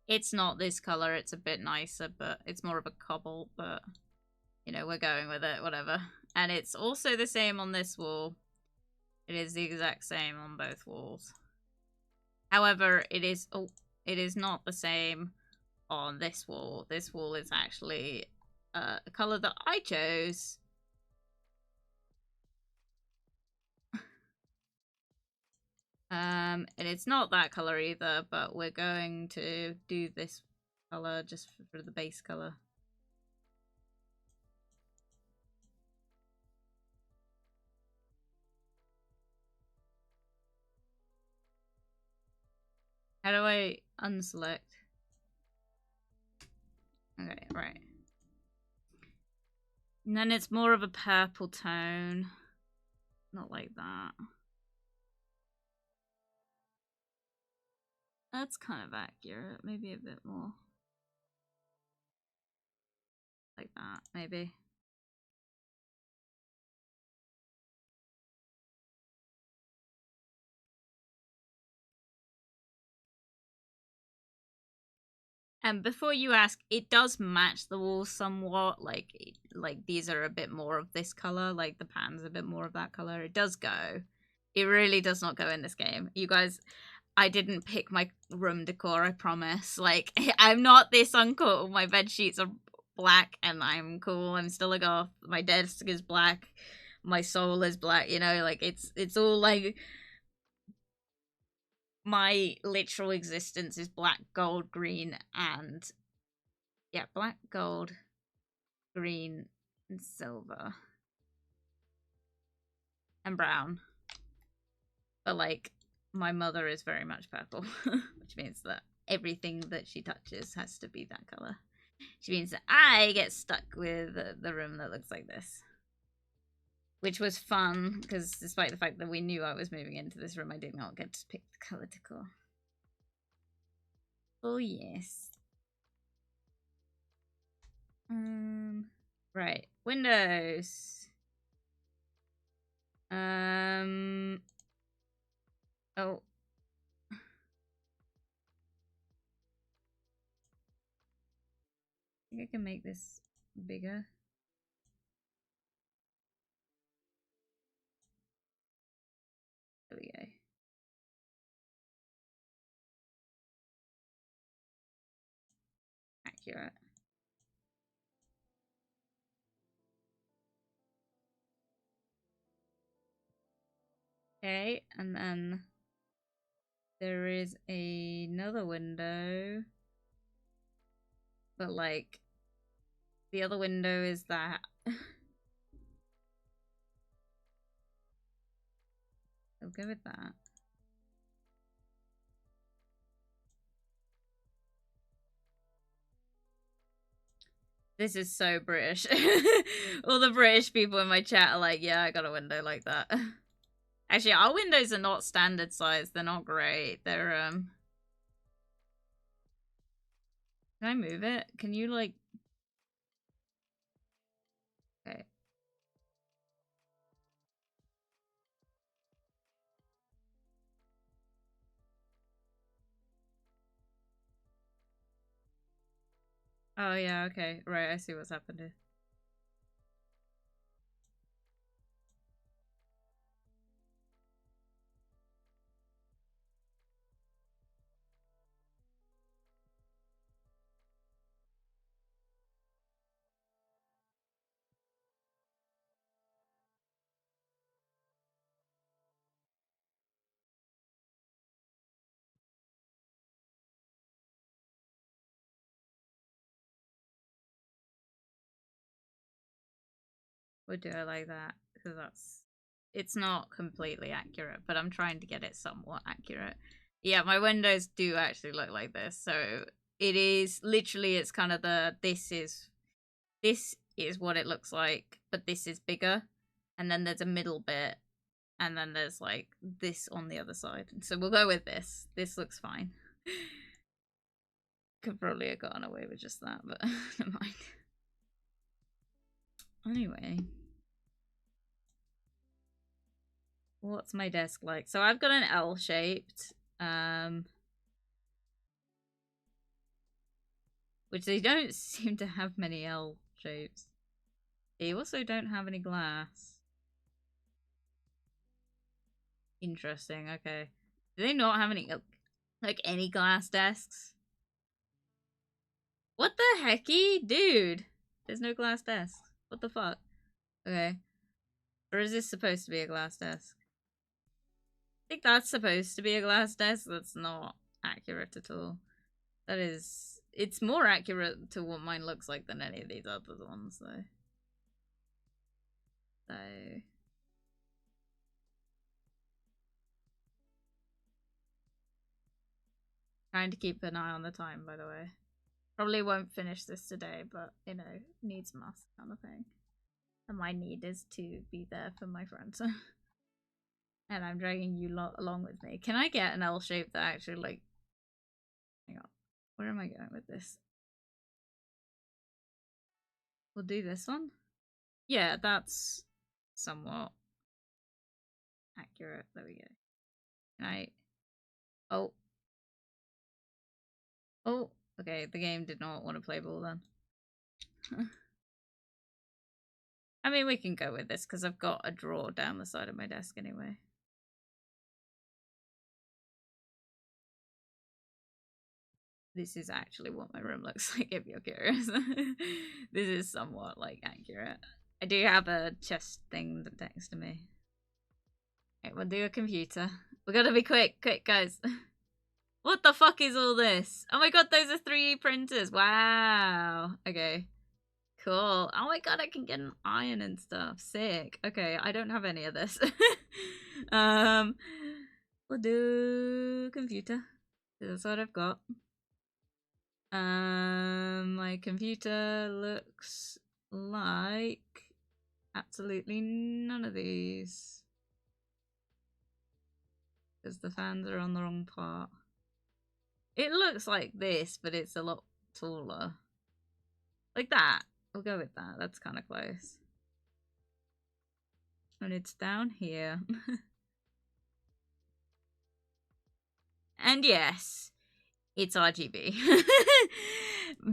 Speaker 1: It's not this color, it's a bit nicer, but it's more of a cobalt, but you know, we're going with it, whatever. And it's also the same on this wall. It is the exact same on both walls. However, it is not the same on this wall. This wall is actually a color that I chose. And it's not that color either, but we're going to do this color just for the base color. How do I unselect? Okay, right. And then it's more of a purple tone. Not like that. That's kind of accurate. Maybe a bit more. Like that, maybe. And before you ask, it does match the walls somewhat. Like these are a bit more of this color. Like the pan's a bit more of that color. It does go. It really does not go in this game. You guys, I didn't pick my room decor, I promise. Like, I'm not this uncool. My bed sheets are black and I'm cool. I'm still a goth. My desk is black. My soul is black, you know, like it's all like my literal existence is black, gold, green, and yeah, black, gold, green, and silver. And brown. But like my mother is very much purple, which means that everything that she touches has to be that color. Which means that I get stuck with the room that looks like this. Which was fun, because despite the fact that we knew I was moving into this room, I did not get to pick the color decor. Oh, yes. Right. Windows. Oh. I think I can make this bigger. There we go. Accurate. Okay, and then there is another window. But like the other window is that. I'll go with that. This is so British. All the British people in my chat are like, yeah, I got a window like that. Actually, our windows are not standard size. They're not great. They're, Can I move it? Can you, like... Okay. Oh yeah, okay. Right, I see what's happened here. We'll do it like that, because it's not completely accurate, but I'm trying to get it somewhat accurate. Yeah, my windows do actually look like this. So it is literally, it's kind of this is what it looks like, but this is bigger. And then there's a middle bit, and then there's like this on the other side. So we'll go with this. This looks fine. Could probably have gotten away with just that, but never mind. Anyway. What's my desk like? So I've got an L-shaped, which they don't seem to have many L shapes. They also don't have any glass. Interesting, okay. Do they not have any, like, any glass desks? What the hecky? Dude! There's no glass desk. What the fuck? Okay. Or is this supposed to be a glass desk? I think that's supposed to be a glass desk. That's not accurate at all. That is... It's more accurate to what mine looks like than any of these other ones, though. So... Trying to keep an eye on the time, by the way. Probably won't finish this today, but, you know, needs must kind of thing. And my need is to be there for my friends. And I'm dragging you lot along with me. Can I get an L shape that actually, like... Hang on. Where am I going with this? We'll do this one. Yeah, that's somewhat accurate. There we go. Can I... Oh. Oh. Okay, the game did not want to play ball then. I mean, we can go with this because I've got a drawer down the side of my desk anyway. This is actually what my room looks like, if you're curious. This is somewhat, like, accurate. I do have a chest thing next to me. Okay, we'll do a computer. We gotta be quick, guys. What the fuck is all this? Oh my god, those are 3D printers. Wow. Okay. Cool. Oh my god, I can get an iron and stuff. Sick. Okay, I don't have any of this. We'll do computer. That's what I've got. My computer looks like absolutely none of these. Because the fans are on the wrong part. It looks like this, but it's a lot taller. Like that. We'll go with that. That's kind of close. And it's down here. And yes, it's RGB.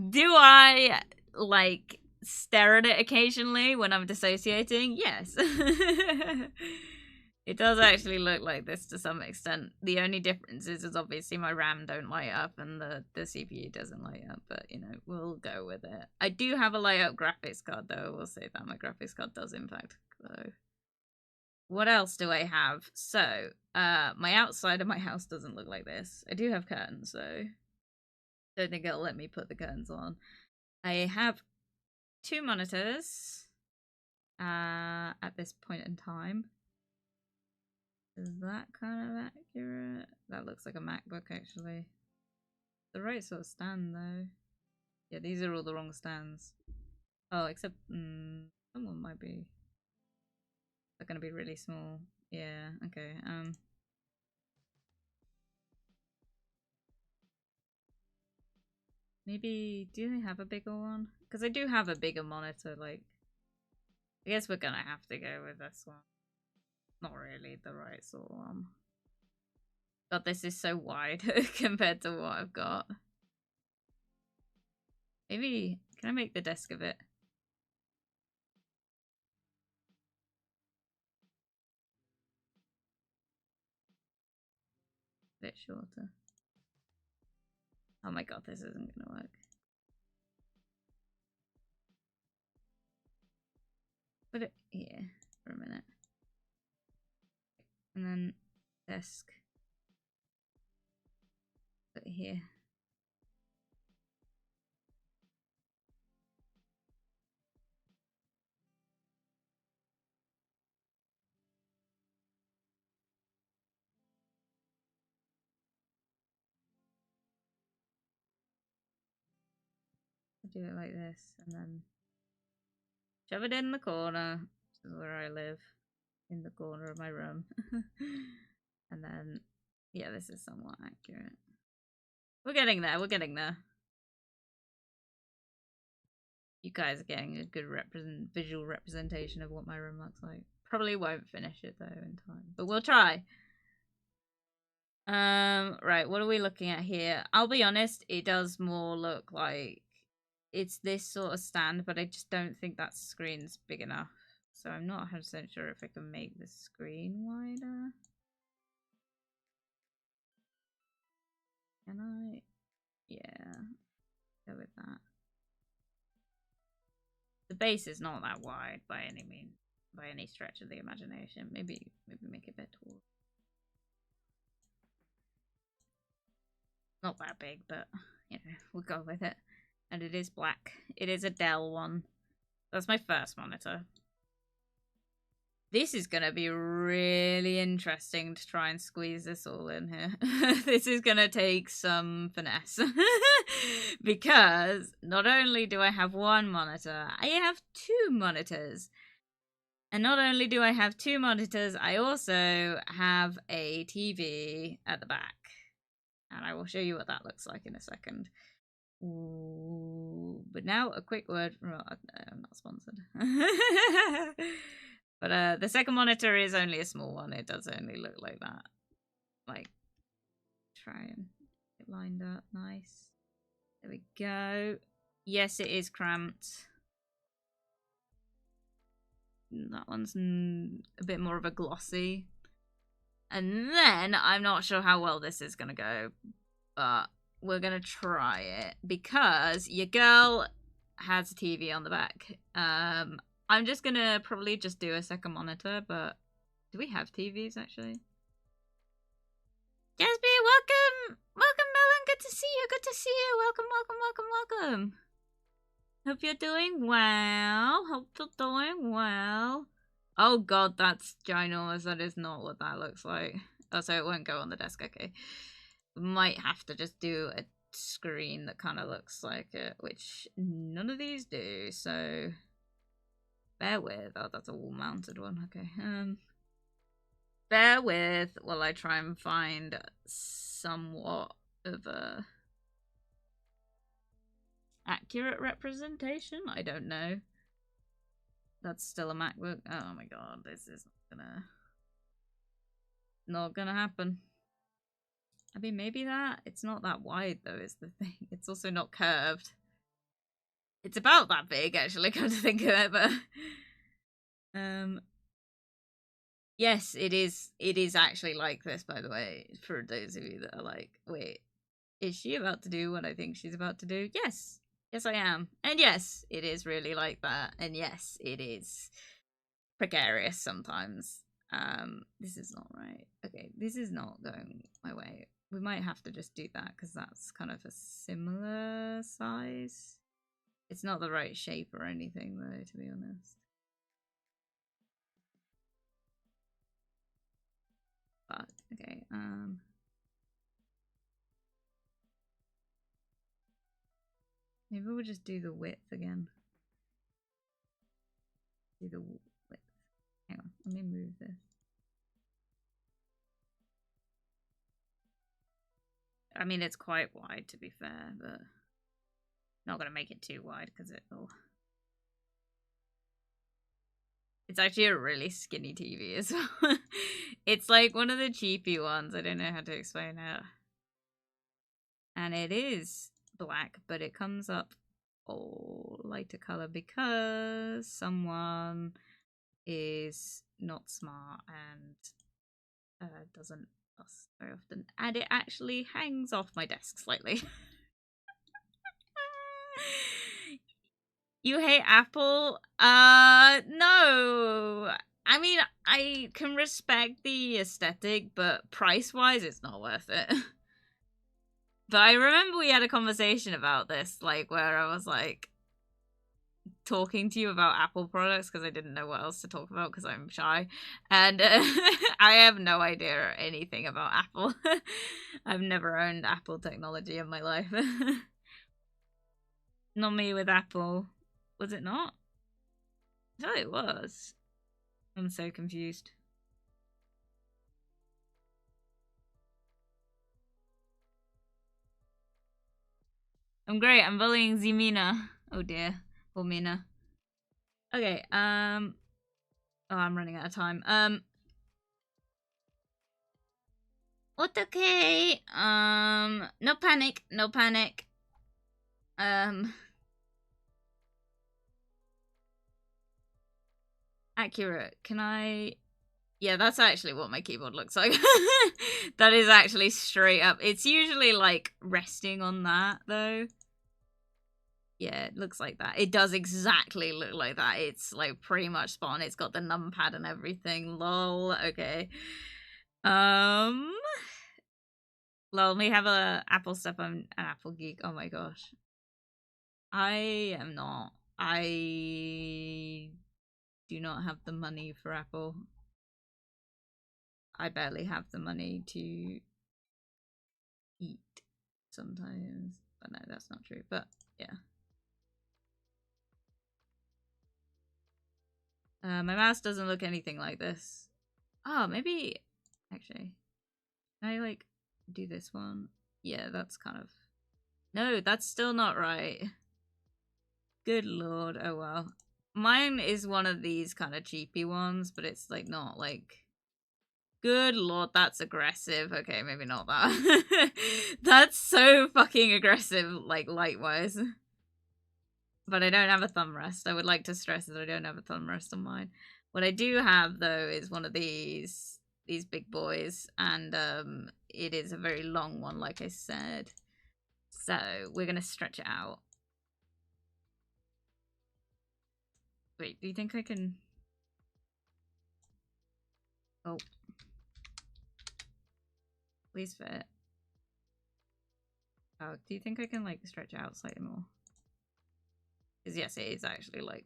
Speaker 1: Do I, like, stare at it occasionally when I'm dissociating? Yes. It does actually look like this to some extent. The only difference is obviously my RAM don't light up and the CPU doesn't light up, but, you know, we'll go with it. I do have a light up graphics card, though. I will say that my graphics card does, in fact, glow. What else do I have? So, my outside of my house doesn't look like this. I do have curtains, though. Don't think it'll let me put the curtains on. I have 2 monitors at this point in time. Is that kind of accurate? That looks like a MacBook, actually. The right sort of stand, though. Yeah, these are all the wrong stands. Oh, except someone might be. They're gonna be really small. Yeah. Okay. Maybe. Do they have a bigger one? Because I do have a bigger monitor. Like, I guess we're gonna have to go with this one. Not really the right sort of one. God, this is so wide compared to what I've got. Maybe, can I make the desk a bit? Bit shorter. Oh my god, this isn't gonna work. Put it here for a minute. And then desk. Put it here. Do it like this, and then shove it in the corner. This is where I live, in the corner of my room. And then, yeah, this is somewhat accurate. We're getting there. We're getting there. You guys are getting a good visual representation of what my room looks like. Probably won't finish it though in time, but we'll try. Right, what are we looking at here? I'll be honest, it does more look like it's this sort of stand, but I just don't think that screen's big enough. So I'm not 100% sure if I can make the screen wider. Can I? Yeah, go with that. The base is not that wide by any means, by any stretch of the imagination. Maybe make it a bit taller. Not that big, but you know, we'll go with it. And it is black. It is a Dell one. That's my first monitor. This is going to be really interesting to try and squeeze this all in here. This is going to take some finesse. Because not only do I have one monitor, I have two monitors. And not only do I have two monitors, I also have a TV at the back. And I will show you what that looks like in a second. Ooh, but now a quick word from... I'm not sponsored. But the second monitor is only a small one. It does only look like that. Like, try and get lined up nice. There we go. Yes, it is cramped. That one's a bit more of a glossy. And then, I'm not sure how well this is going to go, but we're going to try it because your girl has a TV on the back. I'm just going to probably just do a second monitor, but do we have TVs actually? Jasby, welcome! Welcome, Melon! Good to see you! Good to see you! Welcome, welcome, welcome, welcome! Hope you're doing well. Hope you're doing well. Oh god, that's ginormous. That is not what that looks like. Oh, so it won't go on the desk. Okay. Might have to just do a screen that kind of looks like it, which none of these do, so bear with. Oh, that's a wall-mounted one. Okay. Bear with while I try and find somewhat of a accurate representation. I don't know. That's still a MacBook. Oh my god, this is not gonna happen. I mean, maybe that. It's not that wide though, is the thing. It's also not curved. It's about that big, actually, come to think of it, but yes, it is. It is actually like this, by the way, for those of you that are like, wait, is she about to do what I think she's about to do? Yes. Yes, I am. And yes, it is really like that. And yes, it is precarious sometimes. This is not right. Okay, this is not going my way. We might have to just do that because that's kind of a similar size. It's not the right shape or anything though, to be honest. But, okay, maybe we'll just do the width again. Do the width. Hang on, let me move this. I mean, it's quite wide to be fair, but not gonna make it too wide because it'll... It's actually a really skinny TV as well. It's like one of the cheapy ones. I don't know how to explain it. And it is black, but it comes up lighter color because someone is not smart and doesn't fuss very often, and it actually hangs off my desk slightly. You hate Apple? No. I mean, I can respect the aesthetic, but price-wise, it's not worth it. But I remember we had a conversation about this, like, where I was, like, talking to you about Apple products because I didn't know what else to talk about because I'm shy. And I have no idea anything about Apple. I've never owned Apple technology in my life. Not me with Apple. Was it not? I thought it was. I'm so confused. I'm great. I'm bullying Zimina. Oh dear. Poor Mina. Okay, oh, I'm running out of time. Okay. No panic. No panic. Accurate. Can I... Yeah, that's actually what my keyboard looks like. That is actually straight up. It's usually, like, resting on that, though. Yeah, it looks like that. It does exactly look like that. It's, like, pretty much spot on. It's got the numpad and everything. Lol. Okay. Lol, we have a Apple stuff. I'm an Apple geek. Oh my gosh. I am not. I do not have the money for Apple. I barely have the money to eat sometimes. But no, that's not true. But yeah. My mouse doesn't look anything like this. Oh, maybe... Actually. Can I, like, do this one? Yeah, that's kind of... No, that's still not right. Good lord. Oh, well. Mine is one of these kind of cheapy ones, but it's, like, not, like... Good lord, that's aggressive. Okay, maybe not that. That's so fucking aggressive, like, light-wise. But I don't have a thumb rest. I would like to stress that I don't have a thumb rest on mine. What I do have, though, is one of these big boys, and it is a very long one, like I said. So we're gonna stretch it out. Wait, do you think I can... Oh. Please fit. Oh, do you think I can, like, stretch it out slightly more? Because yes, it is actually, like...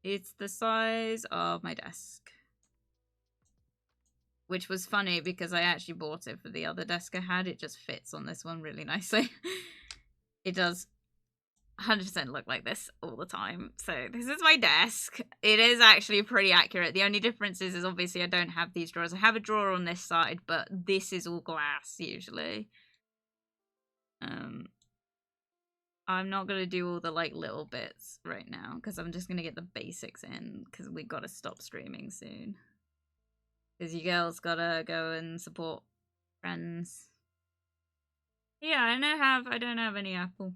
Speaker 1: It's the size of my desk. Which was funny because I actually bought it for the other desk I had. It just fits on this one really nicely. It does 100% look like this all the time. So this is my desk. It is actually pretty accurate. The only difference is obviously I don't have these drawers. I have a drawer on this side, but this is all glass usually. I'm not going to do all the, like, little bits right now because I'm just going to get the basics in because we got to stop streaming soon. Because you girls gotta go and support friends. Yeah, I don't have any Apple.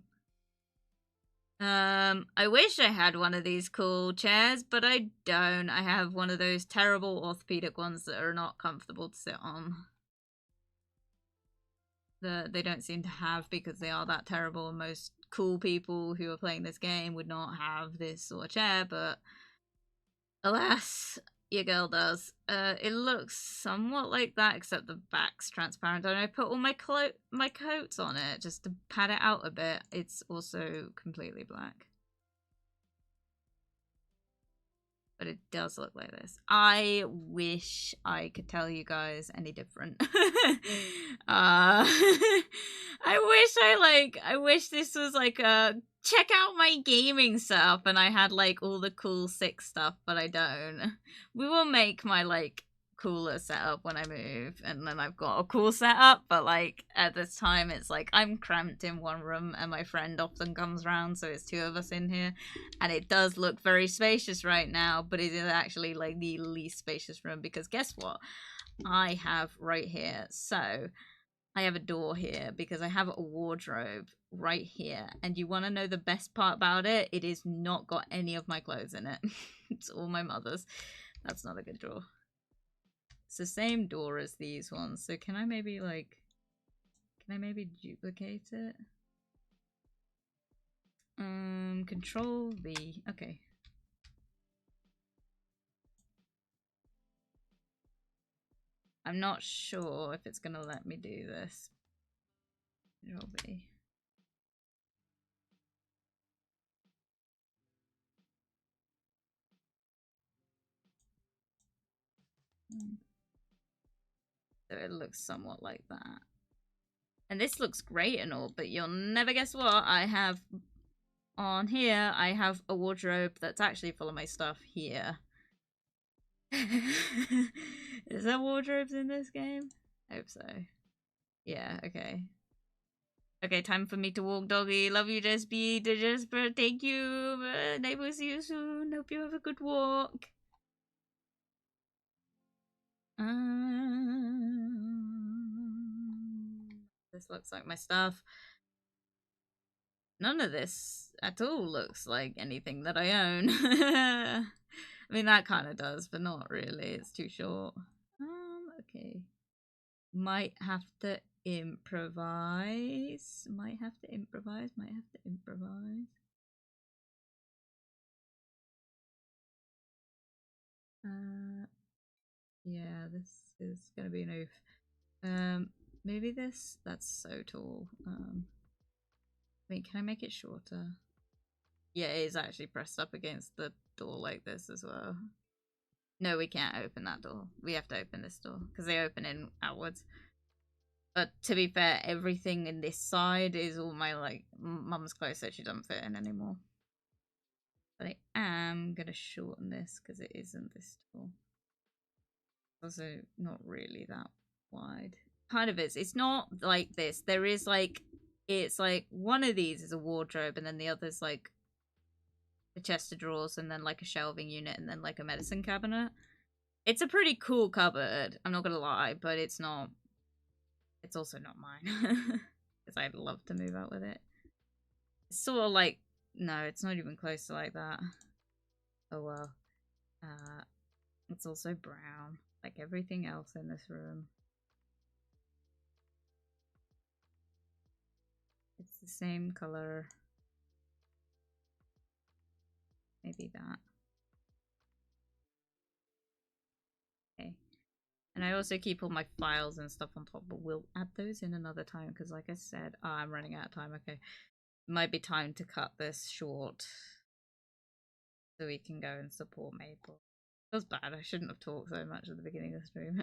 Speaker 1: I wish I had one of these cool chairs, but I don't. I have one of those terrible orthopedic ones that are not comfortable to sit on. They don't seem to have because they are that terrible, and most cool people who are playing this game would not have this sort of chair, but alas, your girl does. It looks somewhat like that, except the back's transparent. And I put all my coats on it just to pad it out a bit. It's also completely black. But it does look like this. I wish I could tell you guys any different. I wish this was like a check out my gaming setup and I had like all the cool sick stuff, but I don't. We will make my like cooler setup when I move, and then I've got a cool setup, but like at this time it's like I'm cramped in one room and my friend often comes around, so it's two of us in here, and it does look very spacious right now, but it is actually like the least spacious room because guess what I have right here. So I have a door here because I have a wardrobe right here. And you want to know the best part about it? It is not got any of my clothes in it. It's all my mother's. That's not a good door. It's the same door as these ones. So can I maybe like... Can I maybe duplicate it? Control V. Okay. I'm not sure if it's gonna let me do this. Control V. So it looks somewhat like that. And this looks great and all, but you'll never guess what I have on here. I have a wardrobe that's actually full of my stuff here. Is there wardrobes in this game? I hope so. Yeah, okay. Okay, time for me to walk, doggy. Love you, Jasper. Thank you. I will see you soon. Hope you have a good walk. This looks like my stuff. None of this at all looks like anything that I own. I mean, that kind of does, but not really. It's too short. Okay. Might have to improvise. Might have to improvise. Yeah, this is gonna be an oof. Maybe this? That's so tall. Wait, can I make it shorter? Yeah, it is actually pressed up against the door like this as well. No, we can't open that door. We have to open this door because they open in outwards. But to be fair, everything in this side is all my like mum's clothes that she doesn't fit in anymore. But I am gonna shorten this because it isn't this tall. Also, not really that wide. Kind of is. It's not like this. There is like, it's like one of these is a wardrobe, and then the other's like a chest of drawers, and then like a shelving unit, and then like a medicine cabinet. It's a pretty cool cupboard. I'm not gonna lie, but it's not. It's also not mine because I'd love to move out with it. It's sort of like, no, it's not even close to like that. Oh well. It's also brown, like everything else in this room. It's the same color. Maybe that. Okay. And I also keep all my files and stuff on top, but we'll add those in another time because, like I said, I'm running out of time. Okay. Might be time to cut this short so we can go and support Maple. That was bad. I shouldn't have talked so much at the beginning of the stream.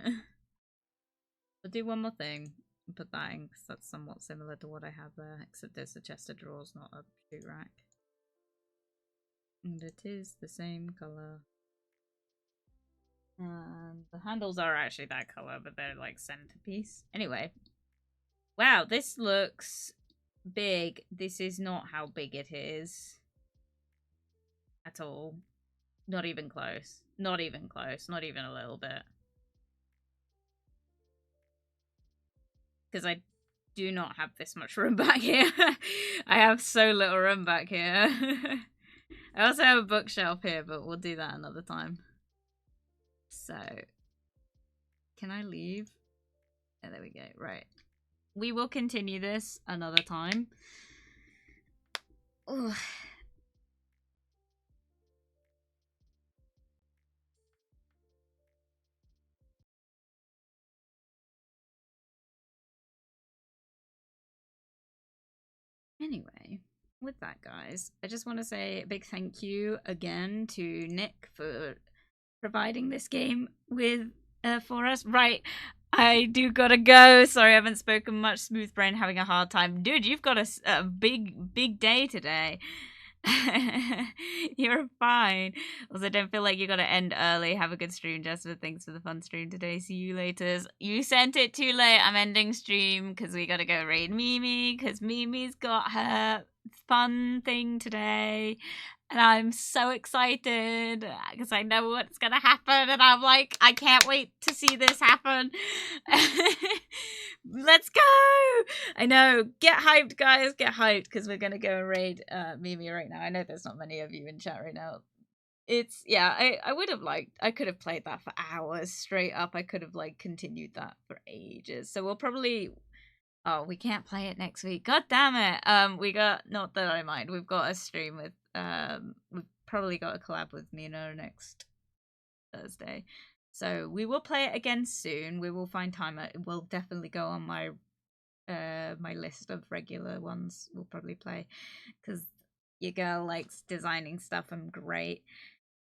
Speaker 1: I'll do one more thing and put that in because that's somewhat similar to what I have there, except there's a chest of drawers, not a shoe rack. And it is the same colour. And the handles are actually that colour, but they're like centerpiece. Anyway. Wow, this looks big. This is not how big it is. At all. Not even close. Not even close. Not even a little bit. Because I do not have this much room back here. I have so little room back here. I also have a bookshelf here, but we'll do that another time. So, can I leave? Oh, there we go. Right. We will continue this another time. Ugh. Anyway, with that, guys, I just want to say a big thank you again to Nick for providing this game with for us. Right, I do gotta go. Sorry, I haven't spoken much. Smooth brain having a hard time. Dude, you've got a big day today. You're fine. Also, don't feel like you gotta end early. Have a good stream, Jasper. Thanks for the fun stream today. See you later. You sent it too late. I'm ending stream because we gotta go raid Mimi because Mimi's got her fun thing today. And I'm so excited because I know what's going to happen. And I'm like, I can't wait to see this happen. Let's go. I know. Get hyped, guys. Get hyped because we're going to go and raid Mimi right now. I know there's not many of you in chat right now. It's, yeah, I would have liked, I could have played that for hours straight up. I could have, like, continued that for ages. So we'll probably... Oh, we can't play it next week. God damn it. We got, not that I mind, we've got a stream with, we've probably got a collab with Mina next Thursday. So we will play it again soon. We will find time. It will definitely go on my, my list of regular ones we'll probably play. Because your girl likes designing stuff. I'm great.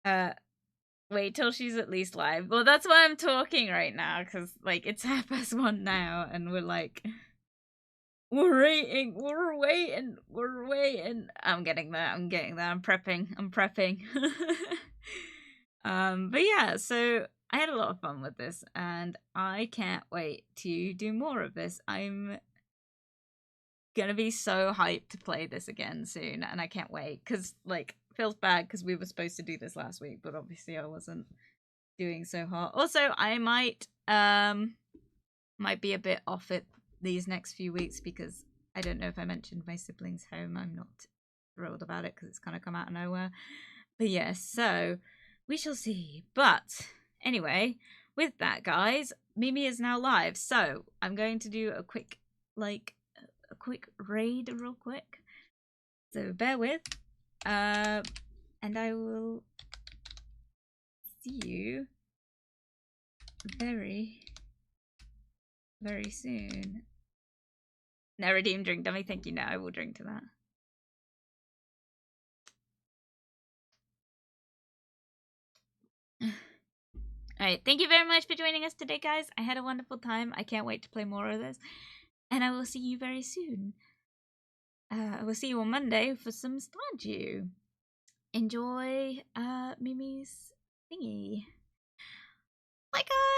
Speaker 1: Wait till she's at least live. Well, that's why I'm talking right now. Because, like, it's 1:30 now. And we're like... We're waiting. I'm getting there. I'm prepping. But yeah, so I had a lot of fun with this, and I can't wait to do more of this. I'm gonna be so hyped to play this again soon, and I can't wait, because, like, feels bad, because we were supposed to do this last week, but obviously I wasn't doing so hot. Also, I might be a bit off it these next few weeks because I don't know if I mentioned my siblings' home. I'm not thrilled about it because it's kind of come out of nowhere. But yeah, so we shall see. But anyway, with that, guys, Mimi is now live. So I'm going to do a quick raid real quick. So bear with. And I will see you very, very soon. No, redeem drink dummy. Thank you. No, I will drink to that. Alright, thank you very much for joining us today, guys. I had a wonderful time. I can't wait to play more of this. And I will see you very soon. I will see you on Monday for some Stardew. Enjoy Mimi's thingy. Bye, guys!